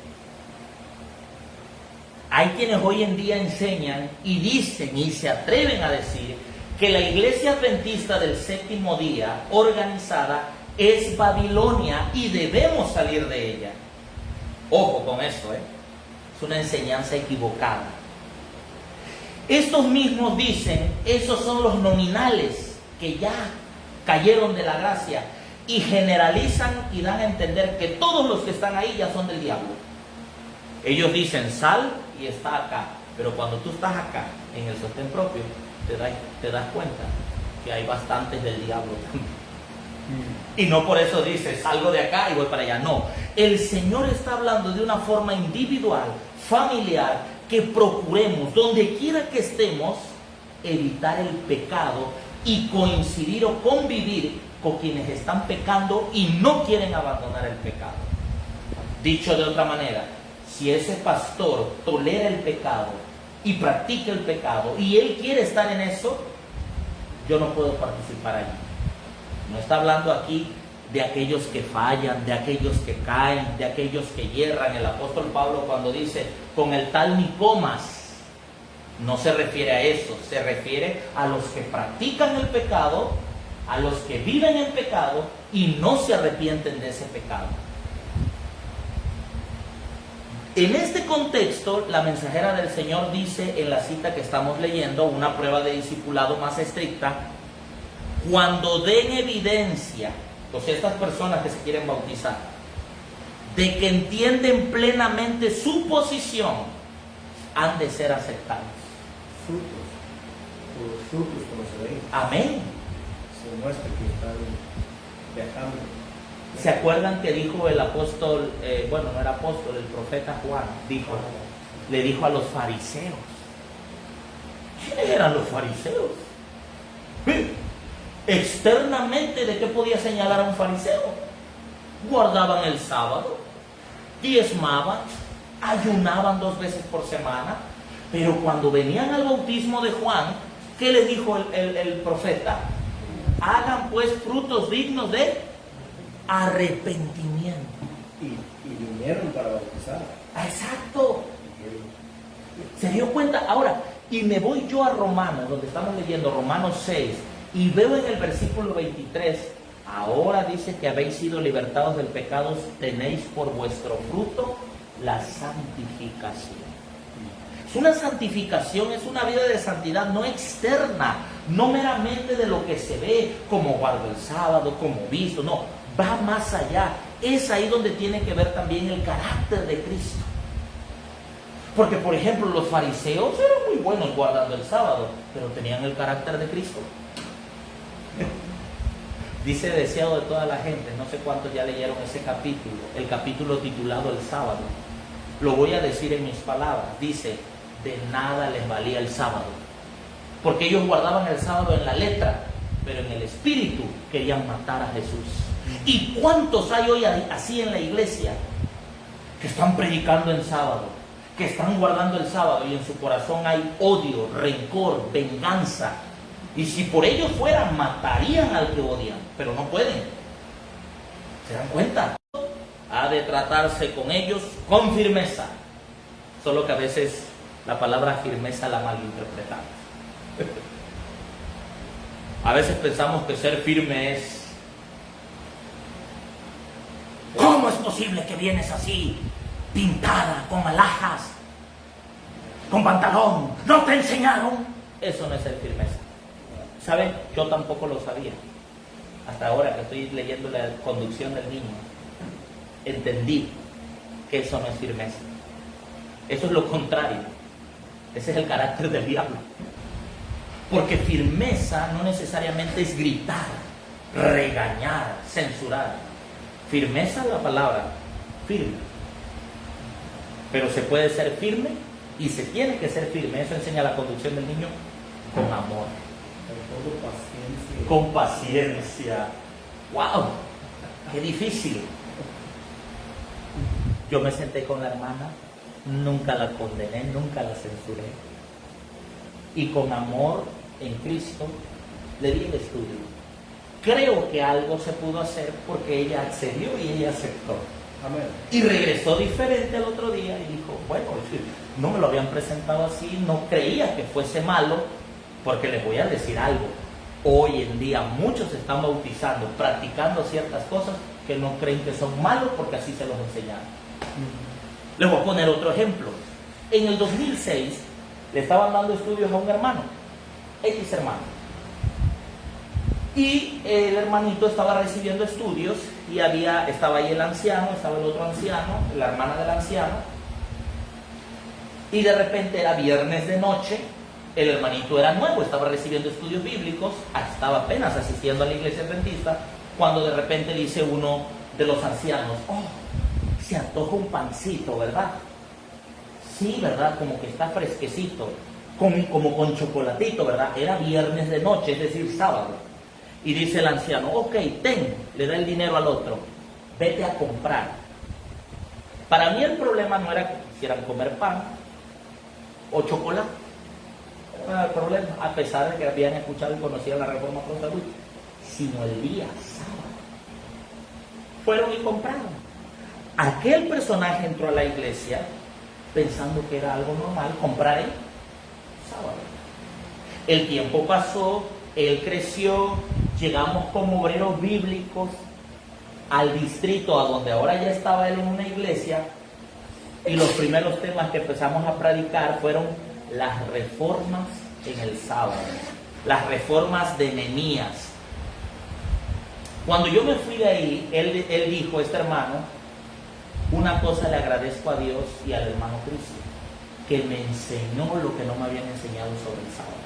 Hay quienes hoy en día enseñan y dicen y se atreven a decir que la iglesia adventista del séptimo día organizada es Babilonia y debemos salir de ella. Ojo con esto, es una enseñanza equivocada. Estos mismos dicen, esos son los nominales que ya cayeron de la gracia y generalizan y dan a entender que todos los que están ahí ya son del diablo. Ellos dicen, sal y está acá, pero cuando tú estás acá en el sostén propio, te das cuenta que hay bastantes del diablo también. Y no por eso dice, salgo de acá y voy para allá. No, el Señor está hablando de una forma individual, familiar, que procuremos, donde quiera que estemos, evitar el pecado y coincidir o convivir con quienes están pecando y no quieren abandonar el pecado. Dicho de otra manera, si ese pastor tolera el pecado y practica el pecado y él quiere estar en eso, yo no puedo participar allí. No está hablando aquí de aquellos que fallan, de aquellos que caen, de aquellos que yerran. El apóstol Pablo, cuando dice, con el tal ni comas, no se refiere a eso, se refiere a los que practican el pecado, a los que viven en pecado y no se arrepienten de ese pecado. En este contexto, la mensajera del Señor dice en la cita que estamos leyendo, una prueba de discipulado más estricta, cuando den evidencia, o sea, estas personas que se quieren bautizar, de que entienden plenamente su posición, han de ser aceptados. Frutos. Por los frutos como se ven, Amén. se muestra que están viajando. ¿Se acuerdan que dijo el apóstol, bueno, no era apóstol, el profeta Juan, le dijo a los fariseos? ¿Quiénes eran los fariseos? Externamente, ¿de qué podía señalar a un fariseo? Guardaban el sábado, diezmaban, ayunaban 2 veces por semana, pero cuando venían al bautismo de Juan, ¿qué les dijo el profeta? Hagan pues frutos dignos de arrepentimiento. Y vinieron para bautizar. Exacto. ¿Se dio cuenta? Ahora, y me voy yo a Romanos, donde estamos leyendo Romanos 6, y veo en el versículo 23, ahora dice que habéis sido libertados del pecado, tenéis por vuestro fruto la santificación. Es una santificación, es una vida de santidad no externa, no meramente de lo que se ve, como guardo el sábado, como visto, no, va más allá. Es ahí donde tiene que ver también el carácter de Cristo. Porque, por ejemplo, los fariseos eran muy buenos guardando el sábado, pero tenían el carácter de Cristo. Dice deseado de toda la gente, no sé cuántos ya leyeron ese capítulo, el capítulo titulado El sábado. Lo voy a decir en mis palabras. Dice, de nada les valía el sábado, porque ellos guardaban el sábado en la letra, pero en el espíritu querían matar a Jesús. ¿Y cuántos hay hoy así en la iglesia que están predicando en sábado, que están guardando el sábado y en su corazón hay odio, rencor, venganza? Y si por ellos fueran, matarían al que odian, pero no pueden. ¿Se dan cuenta? Ha de tratarse con ellos con firmeza, solo que a veces la palabra firmeza la malinterpretamos. A veces pensamos que ser firme es: ¿cómo es posible que vienes así, pintada, con alhajas, con pantalón? ¿No te enseñaron? Eso no es ser firmeza. ¿Saben? Yo tampoco lo sabía. Hasta ahora que estoy leyendo la conducción del niño, entendí que eso no es firmeza. Eso es lo contrario. Ese es el carácter del diablo. Porque firmeza no necesariamente es gritar, regañar, censurar. Firmeza es la palabra firme. Pero se puede ser firme y se tiene que ser firme. Eso enseña la conducción del niño con amor. Con paciencia. ¡Wow! ¡Qué difícil! Yo me senté con la hermana, nunca la condené, nunca la censuré. Y con amor en Cristo le di el estudio. Creo que algo se pudo hacer porque ella accedió y ella aceptó. Amén. Y regresó diferente al otro día y dijo, bueno, no me lo habían presentado así, no creía que fuese malo, porque les voy a decir algo. Hoy en día muchos están bautizando, practicando ciertas cosas que no creen que son malos porque así se los enseñaron. Les voy a poner otro ejemplo. En el 2006 le estaban dando estudios a un hermano, X hermano. Y el hermanito estaba recibiendo estudios y estaba ahí el anciano, estaba el otro anciano, la hermana del anciano. Y de repente era viernes de noche. El hermanito era nuevo, estaba recibiendo estudios bíblicos, estaba apenas asistiendo a la iglesia adventista, cuando de repente dice uno de los ancianos, oh, se antoja un pancito, ¿verdad? Sí, ¿verdad? Como que está fresquecito, como con chocolatito, ¿verdad? Era viernes de noche, es decir, sábado. Y dice el anciano, ok, ten, le da el dinero al otro, vete a comprar. Para mí el problema no era que quisieran comer pan o chocolate. No era el problema, a pesar de que habían escuchado y conocían la reforma pro salud, sino el día sábado. Fueron y compraron. Aquel personaje entró a la iglesia pensando que era algo normal comprar el sábado. El tiempo pasó, él creció, llegamos como obreros bíblicos al distrito a donde ahora ya estaba él en una iglesia, y los primeros temas que empezamos a predicar fueron las reformas en el sábado, las reformas de Nehemías. Cuando yo me fui de ahí, él dijo, este hermano, Una cosa le agradezco a Dios y al hermano Cristo, que me enseñó lo que no me habían enseñado sobre el sábado.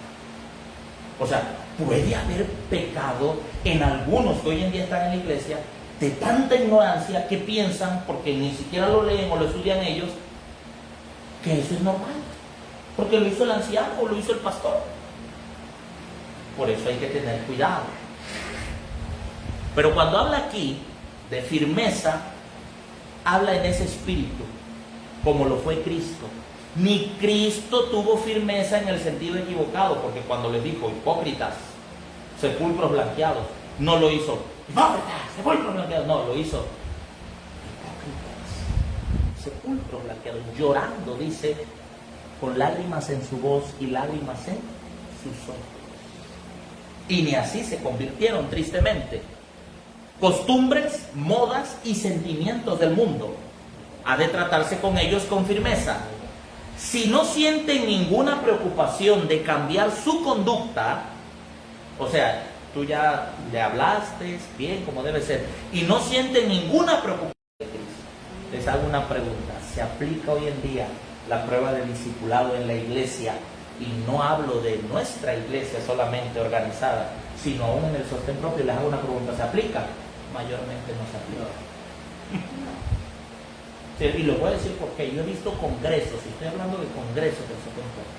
O sea, puede haber pecado en algunos que hoy en día están en la iglesia de tanta ignorancia que piensan, porque ni siquiera lo leen o lo estudian ellos, que eso es normal, porque lo hizo el anciano o lo hizo el pastor. Por eso hay que tener cuidado. Pero cuando habla aquí de firmeza, habla en ese espíritu, como lo fue Cristo. Ni Cristo tuvo firmeza en el sentido equivocado, porque cuando les dijo hipócritas, sepulcros blanqueados, no lo hizo hipócritas, sepulcros blanqueados, no, lo hizo hipócritas, sepulcros blanqueados, llorando, dice, con lágrimas en su voz y lágrimas en sus ojos. Y ni así se convirtieron, tristemente. Costumbres, modas y sentimientos del mundo. Ha de tratarse con ellos con firmeza. Si no sienten ninguna preocupación de cambiar su conducta, o sea, tú ya le hablaste bien como debe ser, y no sienten ninguna preocupación de Cristo, les hago una pregunta. ¿Se aplica hoy en día la prueba de discipulado en la iglesia? Y no hablo de nuestra iglesia solamente organizada, sino aún en el sostén propio. Les hago una pregunta, ¿se aplica? Mayormente no se aplica. Sí, y lo voy a decir porque yo he visto congresos, y estoy hablando de congresos del sostén propio.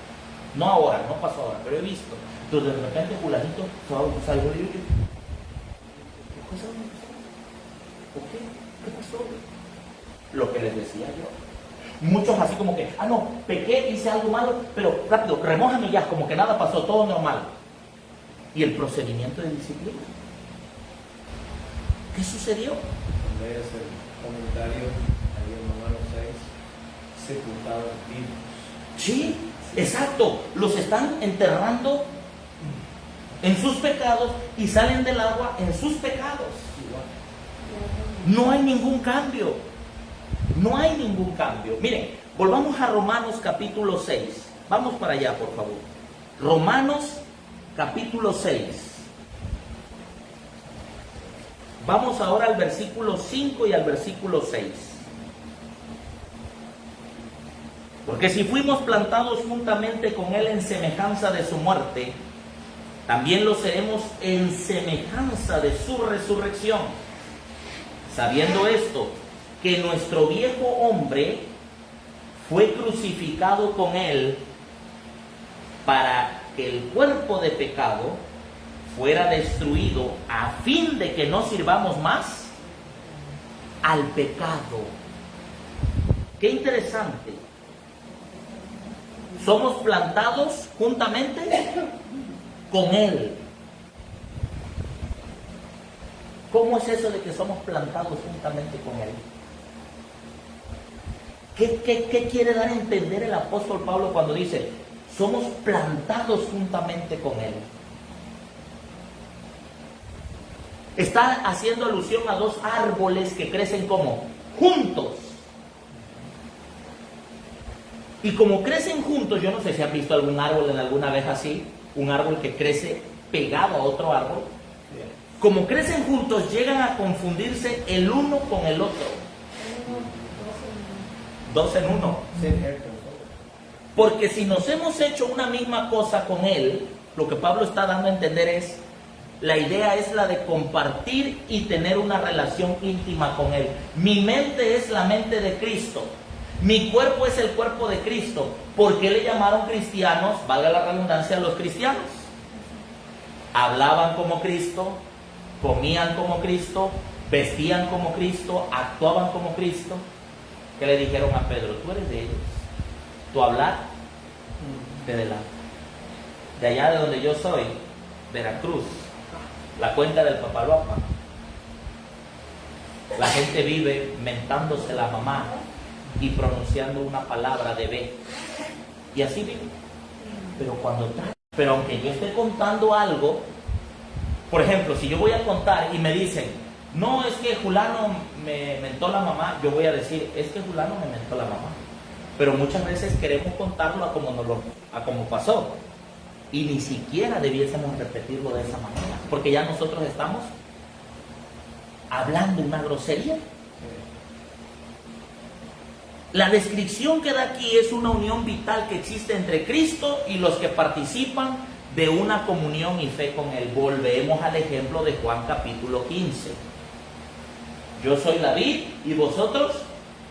No ahora, no pasó ahora, pero he visto. Entonces de repente fulanito salgo y ¿qué pasó? ¿Por qué? ¿Qué pasó? Lo que les decía yo. Muchos así como que, no, pequé, hice algo malo, pero rápido, remójame ya, como que nada pasó, todo normal. ¿Y el procedimiento de disciplina? ¿Qué sucedió? Cuando lees el comentario, ahí en Romanos 6, sepultados vivos. Sí, exacto, los están enterrando en sus pecados y salen del agua en sus pecados. No hay ningún cambio. No hay ningún cambio. Miren, volvamos a Romanos capítulo 6. Vamos para allá, por favor. Romanos capítulo 6. Vamos ahora al versículo 5 y al versículo 6. Porque si fuimos plantados juntamente con Él en semejanza de su muerte, también lo seremos en semejanza de su resurrección. Sabiendo esto, que nuestro viejo hombre fue crucificado con Él para que el cuerpo de pecado fuera destruido, a fin de que no sirvamos más al pecado. Qué interesante. Somos plantados juntamente con Él. ¿Cómo es eso de que somos plantados juntamente con Él? ¿Qué quiere dar a entender el apóstol Pablo cuando dice, somos plantados juntamente con Él? Está haciendo alusión a dos árboles que crecen como juntos. Y como crecen juntos, yo no sé si han visto algún árbol en alguna vez así, un árbol que crece pegado a otro árbol. Como crecen juntos, llegan a confundirse el uno con el otro. Dos en uno. Porque si nos hemos hecho una misma cosa con Él, lo que Pablo está dando a entender es, la idea es la de compartir y tener una relación íntima con Él. Mi mente es la mente de Cristo. Mi cuerpo es el cuerpo de Cristo. ¿Por qué le llamaron cristianos? Valga la redundancia, a los cristianos. Hablaban como Cristo, comían como Cristo, vestían como Cristo, actuaban como Cristo. ¿Qué le dijeron a Pedro? Tú eres de ellos. Tu hablar de delante. De allá de donde yo soy, Veracruz, la cuenca del Papaloapa. La gente vive mentándose la mamá y pronunciando una palabra de B. Y así vive. Pero aunque yo esté contando algo, por ejemplo, si yo voy a contar y me dicen, no, es que Julano me mentó la mamá, yo voy a decir, es que Julano me mentó la mamá. Pero muchas veces queremos contarlo a como pasó. Y ni siquiera debiésemos repetirlo de esa manera. Porque ya nosotros estamos hablando una grosería. La descripción que da aquí es una unión vital que existe entre Cristo y los que participan de una comunión y fe con Él. Volvemos al ejemplo de Juan capítulo 15. Yo soy la vid y vosotros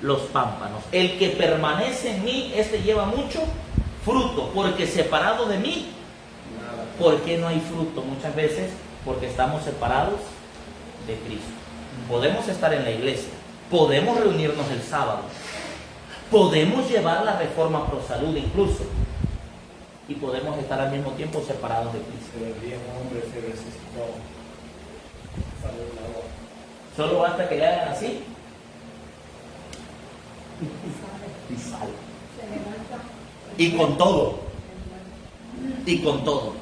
los pámpanos. El que permanece en mí, este lleva mucho fruto, porque separado de mí, ¿por qué no hay fruto? Muchas veces porque estamos separados de Cristo. Podemos estar en la iglesia, podemos reunirnos el sábado, podemos llevar la reforma pro salud incluso, y podemos estar al mismo tiempo separados de Cristo. Pero el viejo hombre se resucitó. Salió del agua. Solo basta que le hagan así y sale. Y con todo. Y con todo.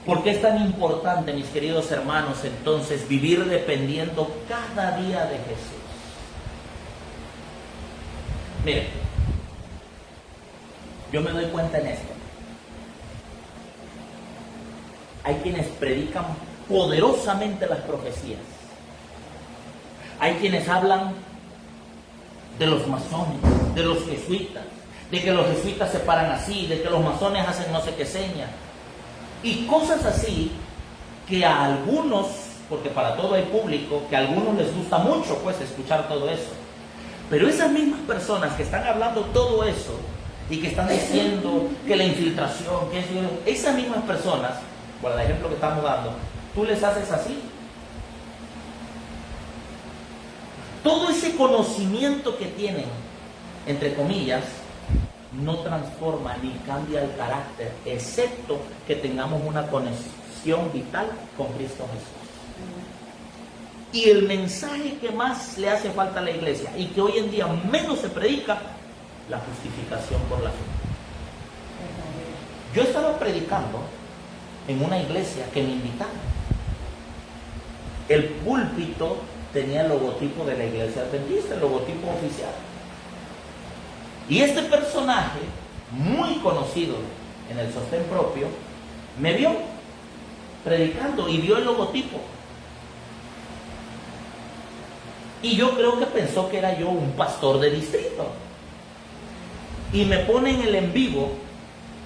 ¿Por qué es tan importante, mis queridos hermanos, entonces vivir dependiendo cada día de Jesús? Miren, yo me doy cuenta en esto. Hay quienes predican poderosamente las profecías. Hay quienes hablan de los masones, de los jesuitas, de que los jesuitas se paran así, de que los masones hacen no sé qué seña. Y cosas así que a algunos, porque para todo hay público, que a algunos les gusta mucho pues escuchar todo eso. Pero esas mismas personas que están hablando todo eso y que están diciendo que la infiltración, que es, esas mismas personas, por el ejemplo que estamos dando, tú les haces así. Todo ese conocimiento que tienen, entre comillas, no transforma ni cambia el carácter, excepto que tengamos una conexión vital con Cristo Jesús. Y el mensaje que más le hace falta a la iglesia y que hoy en día menos se predica, la justificación por la fe. Yo estaba predicando en una iglesia que me invitaron. El púlpito tenía el logotipo de la iglesia adventista, el logotipo oficial. Y este personaje, muy conocido en el sostén propio, me vio predicando y vio el logotipo. Y yo creo que pensó que era yo un pastor de distrito. Y me pone en el en vivo,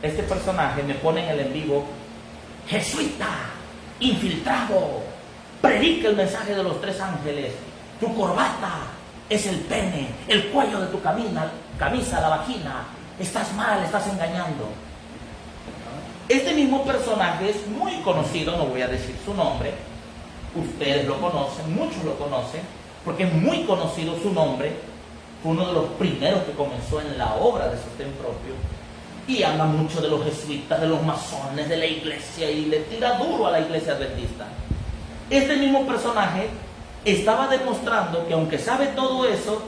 este personaje me pone en el en vivo: jesuita, infiltrado, predica el mensaje de los 3 ángeles, tu corbata es el pene, el cuello de tu camisa, la vagina, estás mal, estás engañando. Este mismo personaje es muy conocido, no voy a decir su nombre, ustedes lo conocen, muchos lo conocen, porque es muy conocido su nombre, fue uno de los primeros que comenzó en la obra de sostén propio, y habla mucho de los jesuitas, de los masones, de la iglesia, y le tira duro a la iglesia adventista. Este mismo personaje estaba demostrando que aunque sabe todo eso,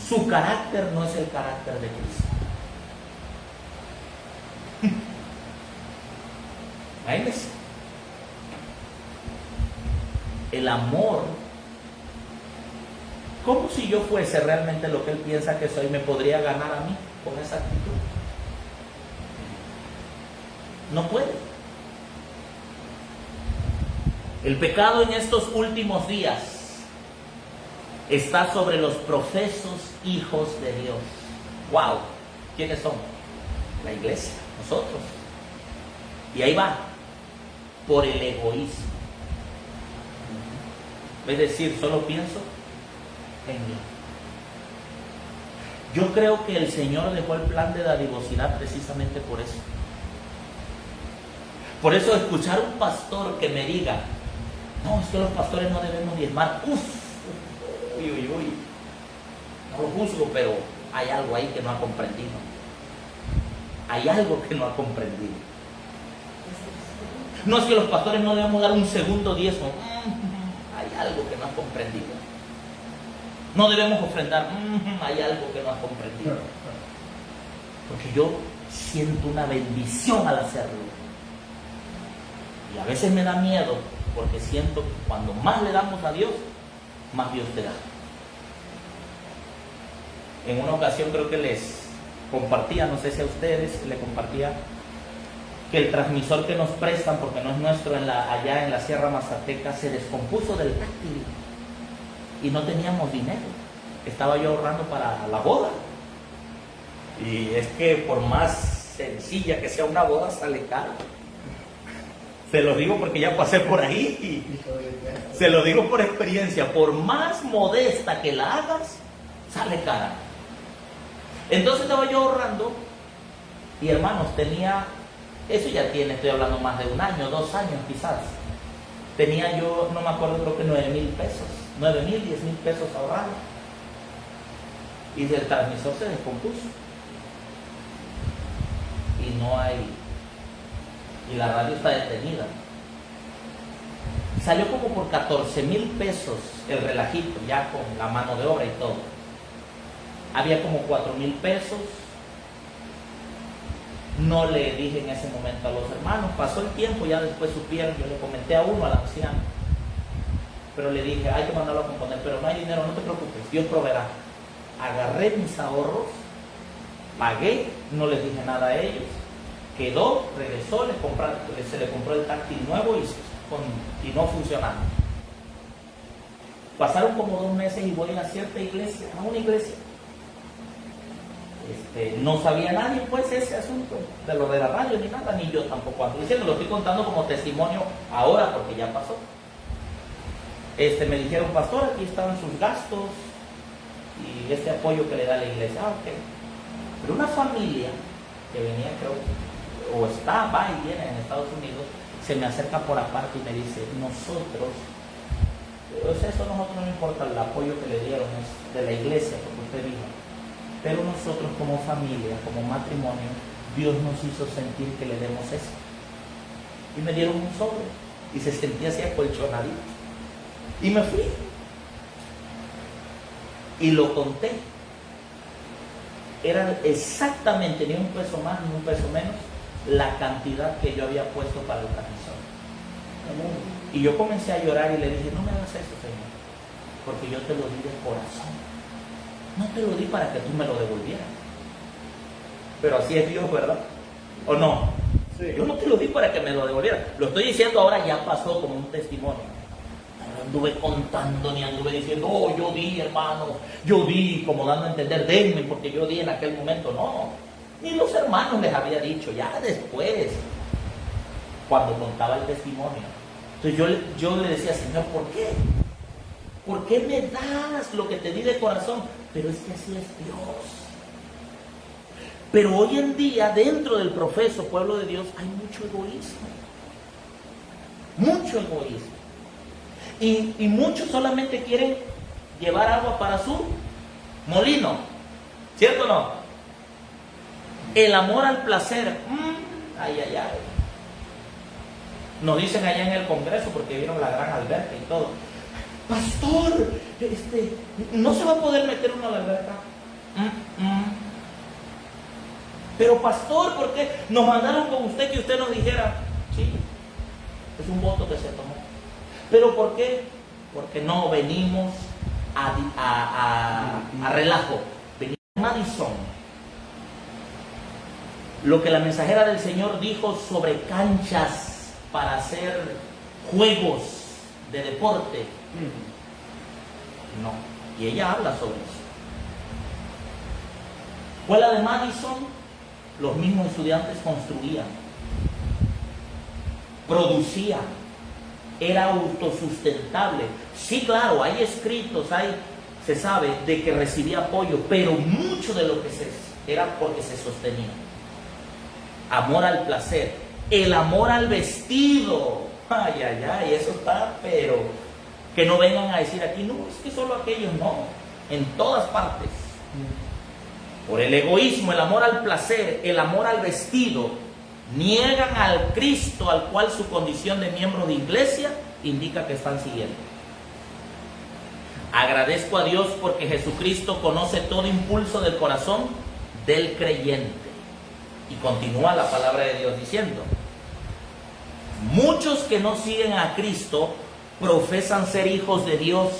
su carácter no es el carácter de Cristo. Imagínense. El amor, como si yo fuese realmente lo que él piensa que soy, me podría ganar a mí con esa actitud. No puede. El pecado en estos últimos días está sobre los profesos hijos de Dios. ¡Wow! ¿Quiénes son? La iglesia, nosotros. Y ahí va, por el egoísmo. Es decir, solo pienso en mí. Yo creo que el Señor dejó el plan de dadivosidad precisamente por eso. Por eso escuchar un pastor que me diga: no, es que los pastores no debemos diezmar. Uy. No lo juzgo, pero hay algo ahí que no ha comprendido. Hay algo que no ha comprendido. No es que los pastores no debemos dar un segundo diezmo. Hay algo que no ha comprendido. No debemos ofrendar. Hay algo que no ha comprendido. Porque yo siento una bendición al hacerlo. Y a veces me da miedo, porque siento que cuando más le damos a Dios, más Dios te da. En una ocasión creo que les compartía, no sé si a ustedes le compartía, que el transmisor que nos prestan, porque no es nuestro, allá en la Sierra Mazateca, se descompuso del táctil y no teníamos dinero. estaba yo ahorrando para la boda. Y es que por más sencilla que sea una boda, sale caro. Se lo digo porque ya pasé por ahí. Se lo digo por experiencia. Por más modesta que la hagas, sale cara. Entonces estaba yo ahorrando. Y hermanos, tenía, eso ya tiene, estoy hablando más de 1 año, 2 años quizás. Tenía yo, no me acuerdo, creo que 9,000 pesos. 9,000, 10,000 pesos ahorrados. Y el transmisor se descompuso. Y no hay, y la radio está detenida. Salió como por 14,000 pesos el relajito, ya con la mano de obra y todo. Había como 4,000 pesos. No le dije en ese momento a los hermanos, pasó el tiempo, ya después supieron, yo le comenté a uno, al anciano, pero le dije, hay que mandarlo a componer, pero no hay dinero, no te preocupes, Dios proveerá. Agarré mis ahorros, pagué, no les dije nada a ellos, quedó, regresó, se le compró el táctil nuevo y continuó funcionando. Pasaron como 2 meses y voy a cierta iglesia, a una iglesia. No sabía nadie pues ese asunto de lo de la radio ni nada, ni yo tampoco ando diciendo, lo estoy contando como testimonio ahora porque ya pasó. Me dijeron, pastor, aquí estaban sus gastos y este apoyo que le da la iglesia. Ah, ok. Pero una familia que venía, creo, o está, va y viene en Estados Unidos, se me acerca por aparte y me dice, nosotros, pues eso a nosotros no importa, el apoyo que le dieron es de la iglesia, porque usted vino. Pero nosotros como familia, como matrimonio, Dios nos hizo sentir que le demos eso. Y me dieron un sobre y se sentía así acolchonadito. Y me fui. Y lo conté. Era exactamente ni un peso más ni un peso menos la cantidad que yo había puesto para el transmisor. Y yo comencé a llorar y le dije, no me hagas eso, Señor, porque yo te lo di de corazón. No te lo di para que tú me lo devolvieras. Pero así es Dios, ¿verdad? ¿O no? Sí. Yo no te lo di para que me lo devolvieras. Lo estoy diciendo ahora, ya pasó como un testimonio. No anduve contando ni anduve diciendo, oh, yo di, hermano, yo di, como dando a entender, denme, porque yo di en aquel momento. No, ni los hermanos les había dicho, ya después, cuando contaba el testimonio. Entonces yo le decía, Señor, ¿por qué? ¿Por qué me das lo que te di de corazón? Pero es que así es Dios. Pero hoy en día, dentro del profeso pueblo de Dios, hay mucho egoísmo. Mucho egoísmo. Y muchos solamente quieren llevar agua para su molino. ¿Cierto o no? El amor al placer. Ay, ay, ay. Nos dicen allá en el Congreso, porque vieron la gran alberca y todo. Pastor, no se va a poder meter uno a la alberca. Pero pastor, ¿por qué nos mandaron con usted que usted nos dijera? Sí, es un voto que se tomó. ¿Pero por qué? Porque no venimos a relajo. Venimos a Madison. Lo que la mensajera del Señor dijo sobre canchas para hacer juegos de deporte. No. Y ella habla sobre eso. Escuela de Madison, los mismos estudiantes construían, producían, era autosustentable. Sí, claro, hay escritos, se sabe de que recibía apoyo, pero mucho de lo que era porque se sostenía. Amor al placer, el amor al vestido. Ay, ay, ay, eso está, pero que no vengan a decir aquí, no, es que solo aquellos, no, en todas partes. Por el egoísmo, el amor al placer, el amor al vestido, niegan al Cristo al cual su condición de miembro de iglesia indica que están siguiendo. Agradezco a Dios porque Jesucristo conoce todo impulso del corazón del creyente. Y continúa la palabra de Dios diciendo, muchos que no siguen a Cristo profesan ser hijos de Dios.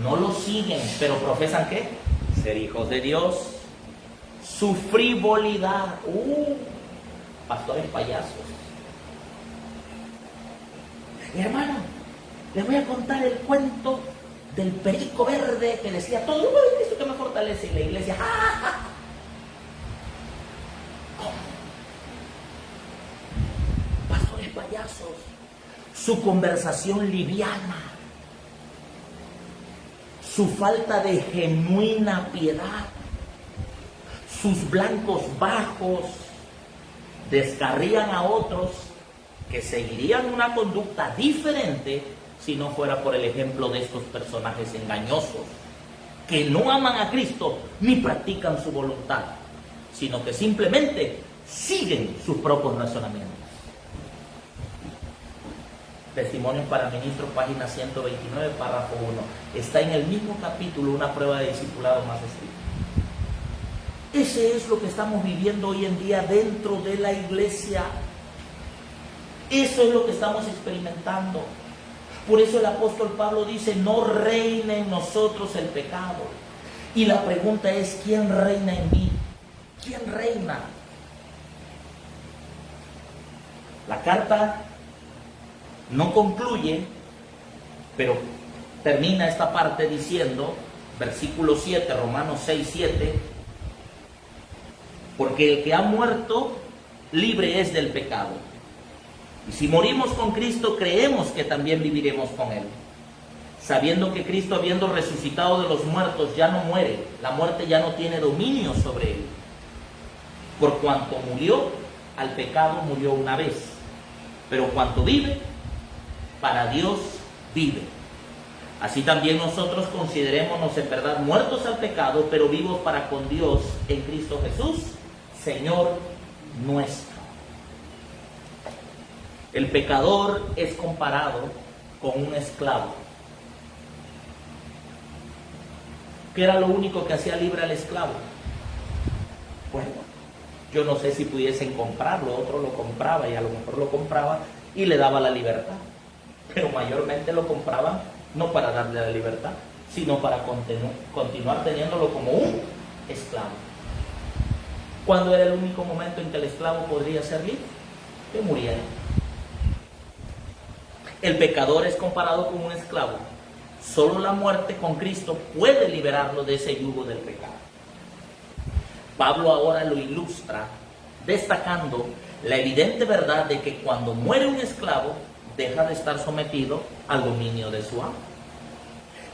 No lo siguen, pero profesan ¿qué? Ser hijos de Dios. Su frivolidad. Pastores payasos. Hermano, les voy a contar el cuento del perico verde que decía todo, esto que me fortalece, y la iglesia, ¡ah, ah! Pastores payasos, su conversación liviana, su falta de genuina piedad, sus blancos bajos, descarrían a otros que seguirían una conducta diferente si no fuera por el ejemplo de estos personajes engañosos, que no aman a Cristo ni practican su voluntad, sino que simplemente siguen sus propios razonamientos. Testimonios para Ministros, página 129, párrafo 1. Está en el mismo capítulo, una prueba de discipulado más estricta. Ese es lo que estamos viviendo hoy en día dentro de la iglesia. Eso es lo que estamos experimentando. Por eso el apóstol Pablo dice, no reine en nosotros el pecado. Y la pregunta es, ¿quién reina en mí? ¿Quién reina? La carta no concluye, pero termina esta parte diciendo, versículo 7, Romanos 6, 7, porque el que ha muerto, libre es del pecado. Y si morimos con Cristo, creemos que también viviremos con Él. Sabiendo que Cristo, habiendo resucitado de los muertos, ya no muere. La muerte ya no tiene dominio sobre Él. Por cuanto murió, al pecado murió una vez. Pero cuanto vive, para Dios vive. Así también nosotros considerémonos en verdad muertos al pecado, pero vivos para con Dios en Cristo Jesús, Señor nuestro. El pecador es comparado con un esclavo. ¿Qué era lo único que hacía libre al esclavo? Bueno, yo no sé si pudiesen comprarlo, otro lo compraba y a lo mejor lo compraba y le daba la libertad. Pero mayormente lo compraban no para darle la libertad, sino para continuar teniéndolo como un esclavo. ¿Cuándo era el único momento en que el esclavo podría ser libre? Que muriera. El pecador es comparado con un esclavo. Solo la muerte con Cristo puede liberarlo de ese yugo del pecado. Pablo ahora lo ilustra destacando la evidente verdad de que cuando muere un esclavo, deja de estar sometido al dominio de su amo.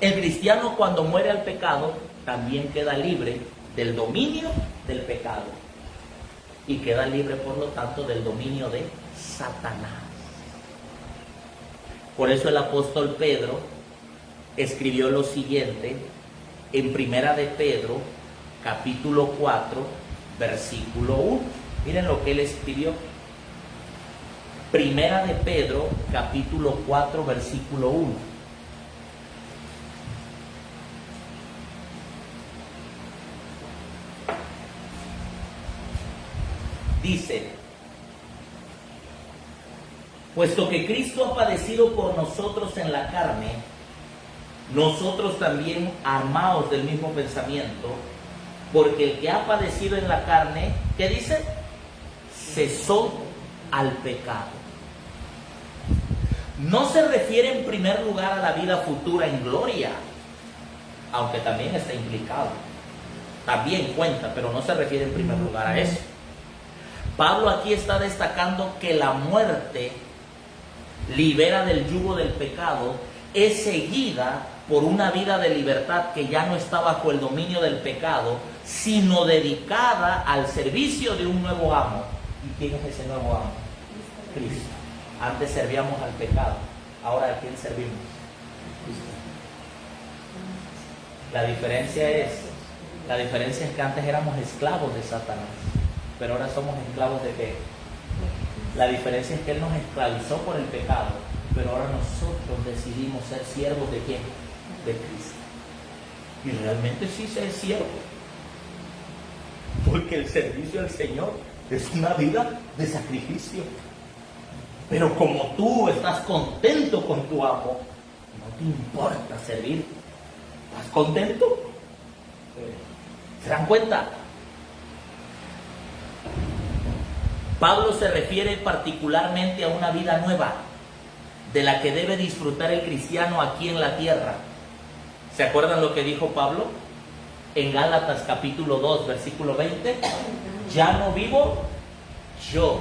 El cristiano, cuando muere al pecado, también queda libre del dominio del pecado y queda libre, por lo tanto, del dominio de Satanás. Por eso el apóstol Pedro escribió lo siguiente en Primera de Pedro, capítulo 4, versículo 1. Miren lo que él escribió. Primera de Pedro, capítulo 4, versículo 1. Dice, puesto que Cristo ha padecido por nosotros en la carne, nosotros también, armados del mismo pensamiento, porque el que ha padecido en la carne, ¿qué dice? Cesó al pecado. No se refiere en primer lugar a la vida futura en gloria, aunque también está implicado. También cuenta, pero no se refiere en primer lugar a eso. Pablo aquí está destacando que la muerte libera del yugo del pecado, es seguida por una vida de libertad que ya no está bajo el dominio del pecado, sino dedicada al servicio de un nuevo amo. ¿Y quién es ese nuevo amo? Cristo. Antes servíamos al pecado, ahora ¿a quién servimos? Cristo. La diferencia es que antes éramos esclavos de Satanás, pero ahora somos esclavos de ¿qué? La diferencia es que Él nos esclavizó por el pecado, pero ahora nosotros decidimos ser siervos de ¿quién? De Cristo. Y realmente sí ser siervo, porque el servicio al Señor es una vida de sacrificio. Pero como tú estás contento con tu amo, no te importa servir. ¿Estás contento? ¿Se dan cuenta? Pablo se refiere particularmente a una vida nueva, de la que debe disfrutar el cristiano aquí en la tierra. ¿Se acuerdan lo que dijo Pablo? En Gálatas capítulo 2, versículo 20. Ya no vivo yo,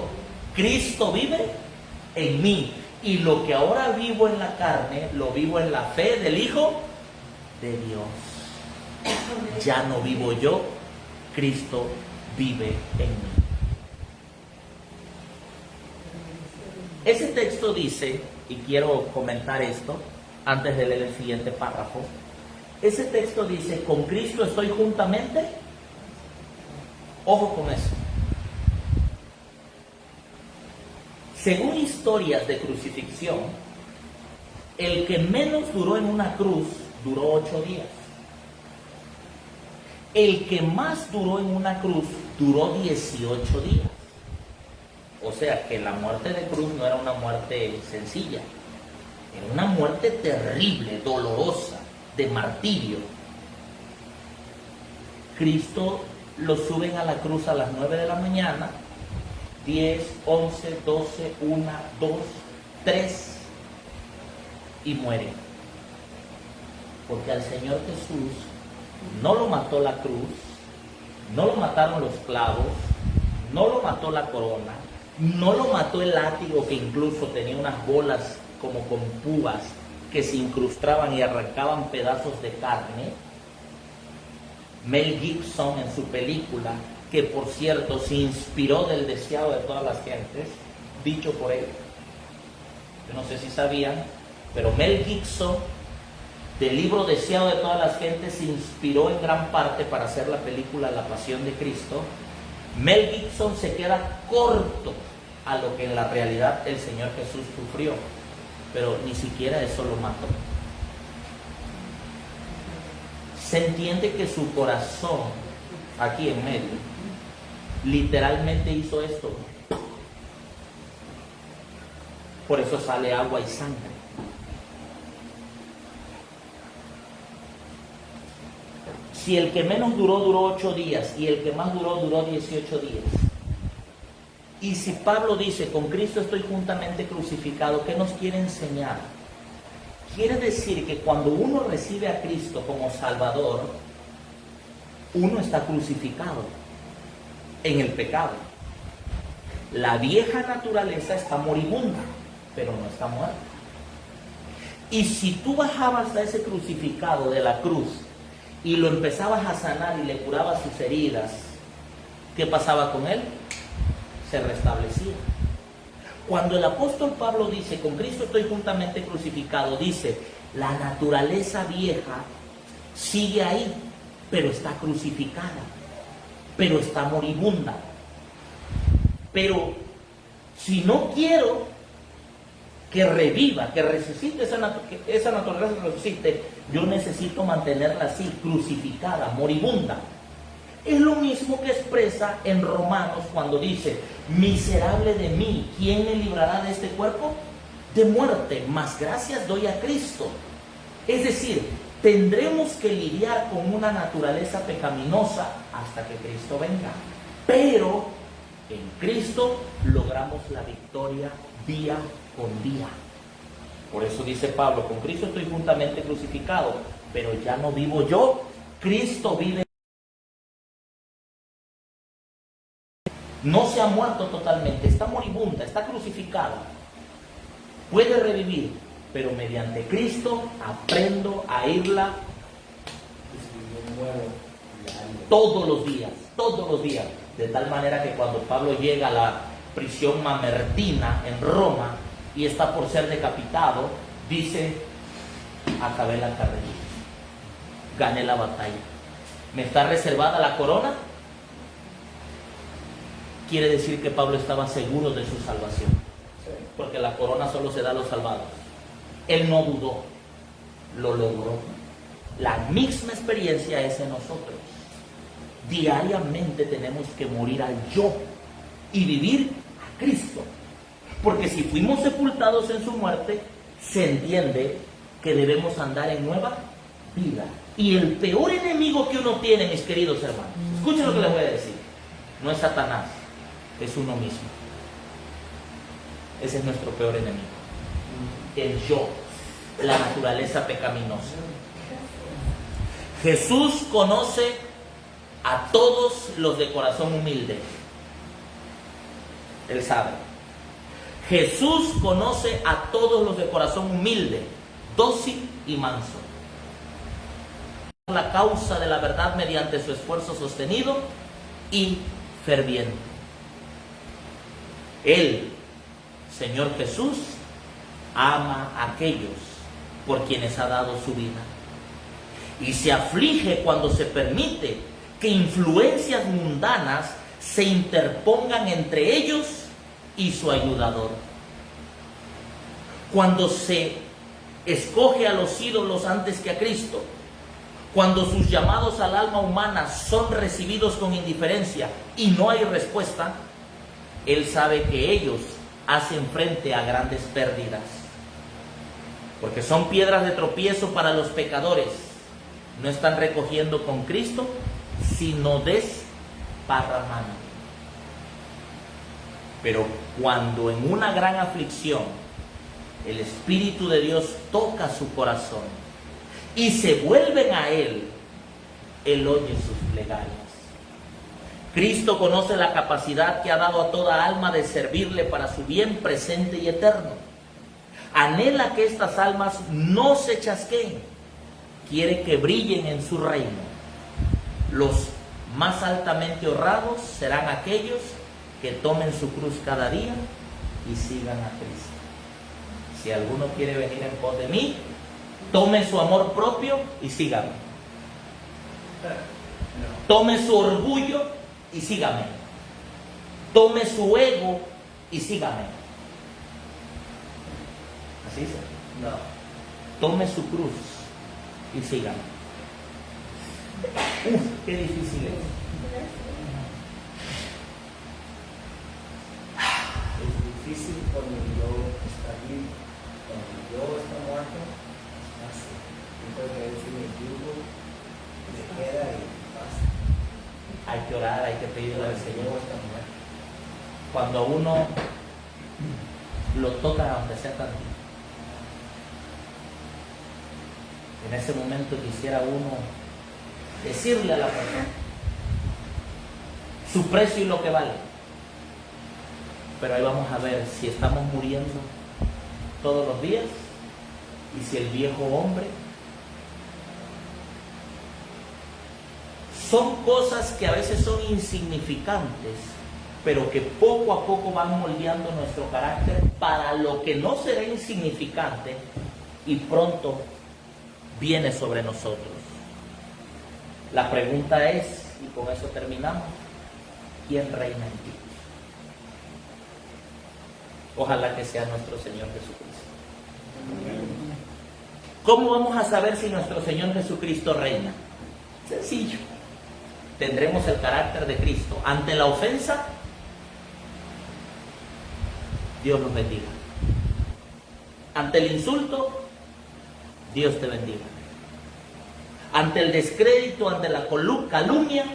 Cristo vive en mí. Y lo que ahora vivo en la carne, lo vivo en la fe del Hijo de Dios. Ya no vivo yo, Cristo vive en mí. Ese texto dice, y quiero comentar esto antes de leer el siguiente párrafo. Ese texto dice, con Cristo estoy juntamente. Ojo con eso. Según historias de crucifixión, el que menos duró en una cruz duró 8 días. El que más duró en una cruz duró 18 días. O sea que la muerte de cruz no era una muerte sencilla. Era una muerte terrible, dolorosa, de martirio. Cristo lo suben a la cruz a las 9 de la mañana, 10, 11, 12, 1, 2, 3 y muere. Porque al Señor Jesús no lo mató la cruz, no lo mataron los clavos, no lo mató la corona, no lo mató el látigo, que incluso tenía unas bolas como con púas que se incrustaban y arrancaban pedazos de carne. Mel Gibson, en su película, que por cierto se inspiró del deseado de todas las gentes, dicho por él. Yo no sé si sabían, pero Mel Gibson, del libro Deseado de todas las gentes, se inspiró en gran parte para hacer la película La Pasión de Cristo. Mel Gibson se queda corto a lo que en la realidad el Señor Jesús sufrió, pero ni siquiera eso lo mató. Se entiende que su corazón, aquí en medio, literalmente hizo esto. Por eso sale agua y sangre. Si el que menos duró, duró 8 días, y el que más duró, duró 18 días. Y si Pablo dice, con Cristo estoy juntamente crucificado, ¿qué nos quiere enseñar? Quiere decir que cuando uno recibe a Cristo como Salvador, uno está crucificado en el pecado. La vieja naturaleza está moribunda, pero no está muerta. Y si tú bajabas a ese crucificado de la cruz y lo empezabas a sanar y le curabas sus heridas, ¿qué pasaba con él? Se restablecía. Cuando el apóstol Pablo dice, con Cristo estoy juntamente crucificado, dice, la naturaleza vieja sigue ahí, pero está crucificada, pero está moribunda. Pero si no quiero que reviva, que resucite, esa naturaleza resucite, yo necesito mantenerla así, crucificada, moribunda. Es lo mismo que expresa en Romanos cuando dice, miserable de mí, ¿quién me librará de este cuerpo de muerte? Mas gracias doy a Cristo. Es decir, tendremos que lidiar con una naturaleza pecaminosa hasta que Cristo venga. Pero en Cristo logramos la victoria día con día. Por eso dice Pablo, con Cristo estoy juntamente crucificado, pero ya no vivo yo, Cristo vive. No se ha muerto totalmente, está moribunda, está crucificada. Puede revivir, pero mediante Cristo aprendo a irla todos los días. De tal manera que cuando Pablo llega a la prisión mamertina en Roma y está por ser decapitado, dice, acabé la carrera, gané la batalla. ¿Me está reservada la corona? Quiere decir que Pablo estaba seguro de su salvación, porque la corona solo se da a los salvados. Él no dudó, lo logró. La misma experiencia es en nosotros. Diariamente tenemos que morir al yo y vivir a Cristo, porque si fuimos sepultados en su muerte, se entiende que debemos andar en nueva vida. Y el peor enemigo que uno tiene, mis queridos hermanos, escuchen lo que les voy a decir, no es Satanás, es uno mismo. Ese es nuestro peor enemigo, el yo, la naturaleza pecaminosa. Jesús conoce a todos los de corazón humilde. Él sabe. Jesús conoce a todos los de corazón humilde, dócil y manso. La causa de la verdad mediante su esfuerzo sostenido y ferviente. Él, Señor Jesús, ama a aquellos por quienes ha dado su vida. Y se aflige cuando se permite que influencias mundanas se interpongan entre ellos y su ayudador. Cuando se escoge a los ídolos antes que a Cristo, cuando sus llamados al alma humana son recibidos con indiferencia y no hay respuesta, Él sabe que ellos hacen frente a grandes pérdidas, porque son piedras de tropiezo para los pecadores. No están recogiendo con Cristo, sino desparramando. Pero cuando en una gran aflicción el Espíritu de Dios toca su corazón y se vuelven a Él, Él oye sus plegarias. Cristo conoce la capacidad que ha dado a toda alma de servirle para su bien presente y eterno. Anhela que estas almas no se chasqueen. Quiere que brillen en su reino. Los más altamente honrados serán aquellos que tomen su cruz cada día y sigan a Cristo. Si alguno quiere venir en pos de mí, tome su amor propio y sígame. Tome su orgullo y sígame. Tome su ego y sígame. ¿Así es? No. Tome su cruz y sígame. Uf, qué difícil es. Es difícil cuando yo está vivo. Cuando yo está muerto, es fácil. Entonces que decir el yugo, se queda y pasa. Hay que orar, hay que pedirle al Señor. Está muerto. Cuando uno lo toca, aunque sea tantito, en ese momento quisiera uno decirle a la persona su precio y lo que vale. Pero ahí vamos a ver si estamos muriendo todos los días y si el viejo hombre. Son cosas que a veces son insignificantes, pero que poco a poco van moldeando nuestro carácter para lo que no será insignificante y pronto viene sobre nosotros. La pregunta es, y con eso terminamos, ¿quién reina en ti? Ojalá que sea nuestro Señor Jesucristo. ¿Cómo vamos a saber si nuestro Señor Jesucristo reina? Sencillo. Tendremos el carácter de Cristo. Ante la ofensa, Dios nos bendiga. Ante el insulto, Dios te bendiga. Ante el descrédito, ante la calumnia,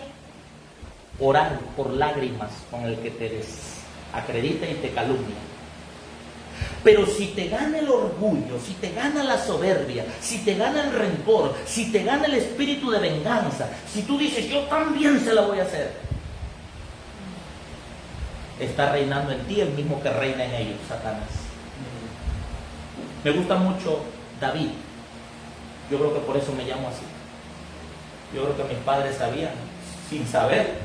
orar por lágrimas con el que te desacredita y te calumnia. Pero si te gana el orgullo, si te gana la soberbia, si te gana el rencor, si te gana el espíritu de venganza, si tú dices, yo también se la voy a hacer, está reinando en ti el mismo que reina en ellos, Satanás. Me gusta mucho David. Yo creo que por eso me llamo así. Yo creo que mis padres sabían, sin saber,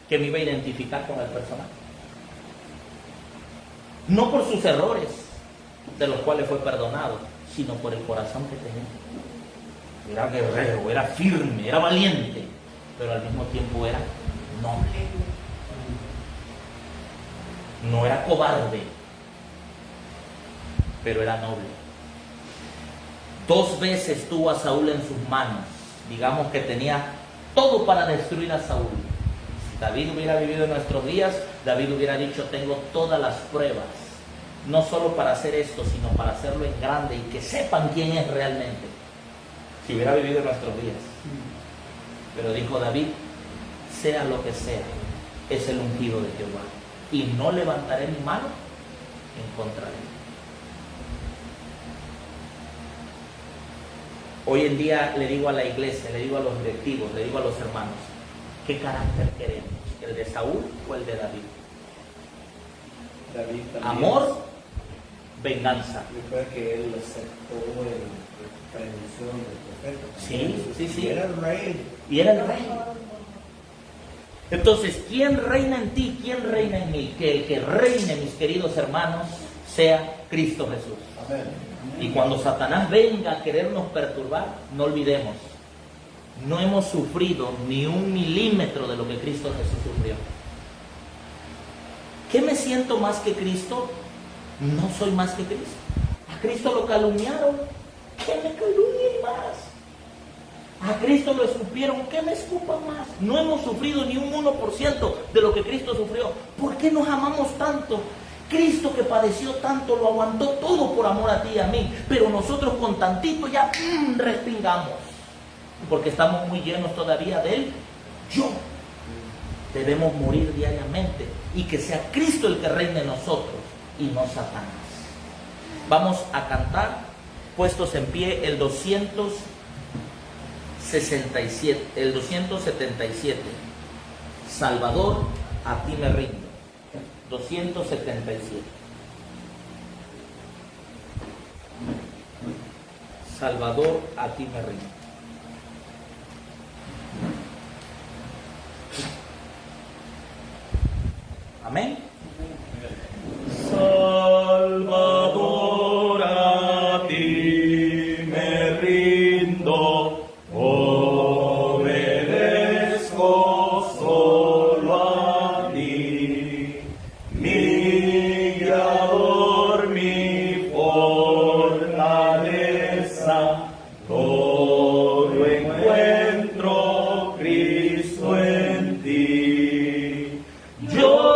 que me iba a identificar con el personaje. No por sus errores, de los cuales fue perdonado, sino por el corazón que tenía. Era guerrero, era firme, era valiente, pero al mismo tiempo era noble. No era cobarde, pero era noble. 2 veces tuvo a Saúl en sus manos. Digamos que tenía todo para destruir a Saúl. Si David hubiera vivido en nuestros días, David hubiera dicho, tengo todas las pruebas, no solo para hacer esto, sino para hacerlo en grande y que sepan quién es realmente. Si hubiera vivido en nuestros días. Pero dijo David, sea lo que sea, es el ungido de Jehová, y no levantaré mi mano en contra de él. Hoy en día le digo a la iglesia, le digo a los directivos, le digo a los hermanos, ¿qué carácter queremos? ¿El de Saúl o el de David? David también. Amor, venganza. Recuerda que él aceptó la bendición del profeta. Sí. Y era el rey. Y era el rey. Entonces, ¿quién reina en ti? ¿Quién reina en mí? Que el que reine, mis queridos hermanos, sea Cristo Jesús. Amén. Y cuando Satanás venga a querernos perturbar, no olvidemos, no hemos sufrido ni 1 milímetro de lo que Cristo Jesús sufrió. ¿Qué me siento más que Cristo? No soy más que Cristo. A Cristo lo calumniaron, que me calumnien más. A Cristo lo escupieron, que me escupan más. No hemos sufrido ni un 1% de lo que Cristo sufrió. ¿Por qué nos amamos tanto? Cristo, que padeció tanto, lo aguantó todo por amor a ti y a mí, pero nosotros con tantito ya respingamos, porque estamos muy llenos todavía del yo. Debemos morir diariamente y que sea Cristo el que reine en nosotros y no Satanás. Vamos a cantar, puestos en pie, el 277, Salvador, a ti me rindo. 277. Salvador, a ti me rindo. Amén. Salvador, a ti me rindo, obedezco solo a ti, mi guiador, mi fortaleza, todo encuentro Cristo en ti. Yo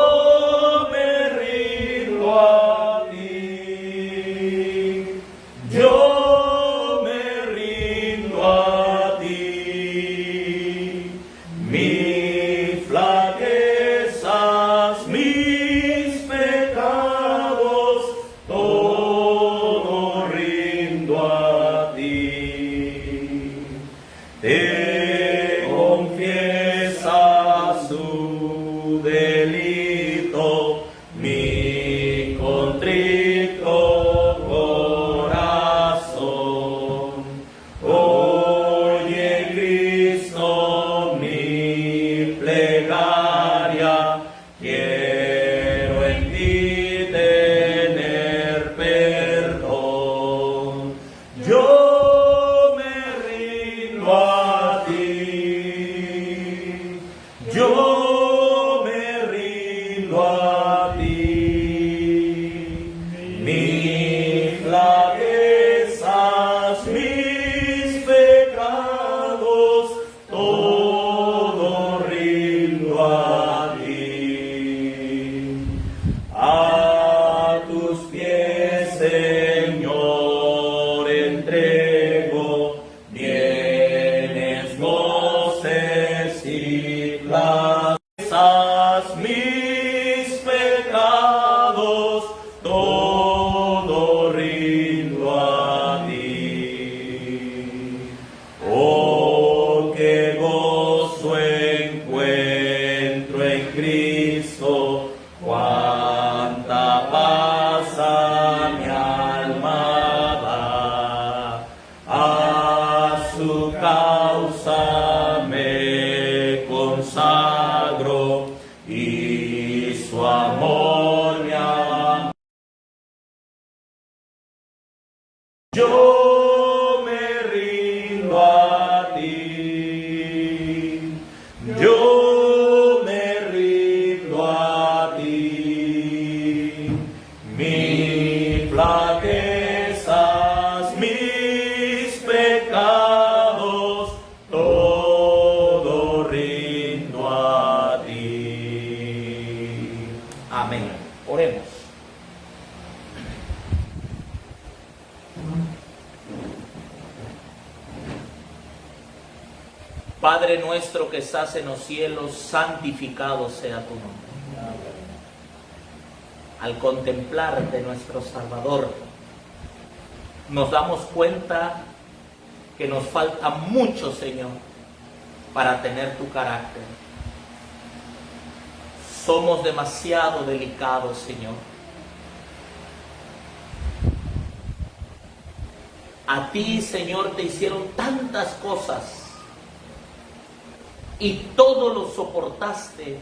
te confiesa su delito, mi contrito corazón. Oye, Cristo, mi plegaria, quiero en ti tener perdón. Yo me rindo a ti, mis flaquezas, mis pecados, todo rindo a ti. A tus pies, Señor, entrego bienes, goces y plazas, mis pecados, todo rindo a ti. Oh, qué gozo encuentro en Cristo, cuánta paz a mi alma da. A su causa me consagro y su amor me ama. Yo me rindo a ti, yo me rindo a ti, mis flaquezas, mis pecados, todo rindo a ti. Amén. Oremos. Padre nuestro que estás en los cielos, santificado sea tu nombre. Al contemplar de nuestro Salvador, nos damos cuenta que nos falta mucho, Señor, para tener tu carácter. Somos demasiado delicados, Señor. A ti, Señor, te hicieron tantas cosas y todo lo soportaste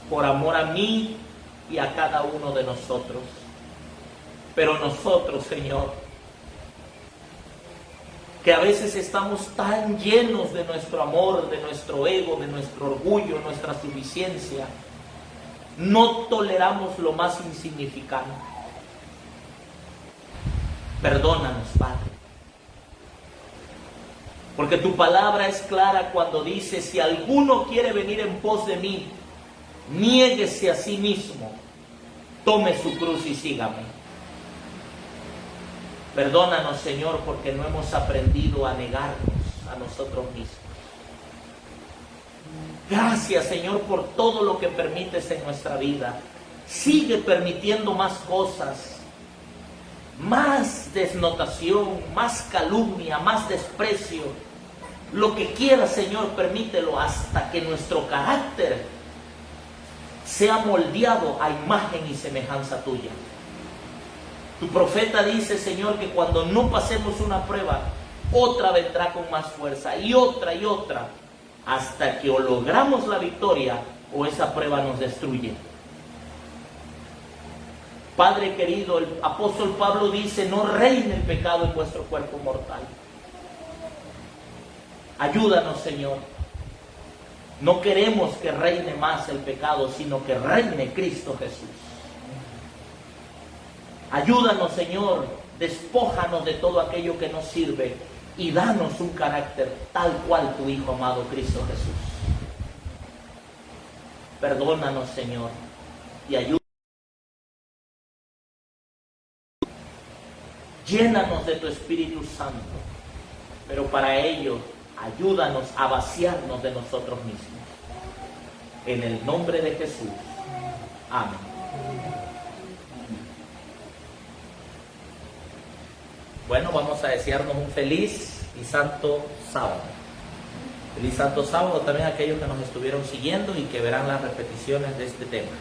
por amor a mí y a cada uno de nosotros. Pero nosotros, Señor, que a veces estamos tan llenos de nuestro amor, de nuestro ego, de nuestro orgullo, nuestra suficiencia, no toleramos lo más insignificante. Perdónanos, Padre. Porque tu palabra es clara cuando dice, si alguno quiere venir en pos de mí, niéguese a sí mismo, tome su cruz y sígame. Perdónanos, Señor, porque no hemos aprendido a negarnos a nosotros mismos. Gracias, Señor, por todo lo que permites en nuestra vida. Sigue permitiendo más cosas, más desnotación, más calumnia, más desprecio. Lo que quieras, Señor, permítelo hasta que nuestro carácter sea moldeado a imagen y semejanza tuya. Tu profeta dice, Señor, que cuando no pasemos una prueba, otra vendrá con más fuerza y otra, hasta que o logramos la victoria o esa prueba nos destruye. Padre querido, el apóstol Pablo dice, no reine el pecado en vuestro cuerpo mortal. Ayúdanos, Señor. No queremos que reine más el pecado, sino que reine Cristo Jesús. Ayúdanos, Señor, despójanos de todo aquello que nos sirve y danos un carácter tal cual tu Hijo amado Cristo Jesús. Perdónanos, Señor, y ayúdanos. Llénanos de tu Espíritu Santo, pero para ello ayúdanos a vaciarnos de nosotros mismos. En el nombre de Jesús. Amén. Bueno, vamos a desearnos un feliz y santo sábado. Feliz santo sábado también a aquellos que nos estuvieron siguiendo y que verán las repeticiones de este tema.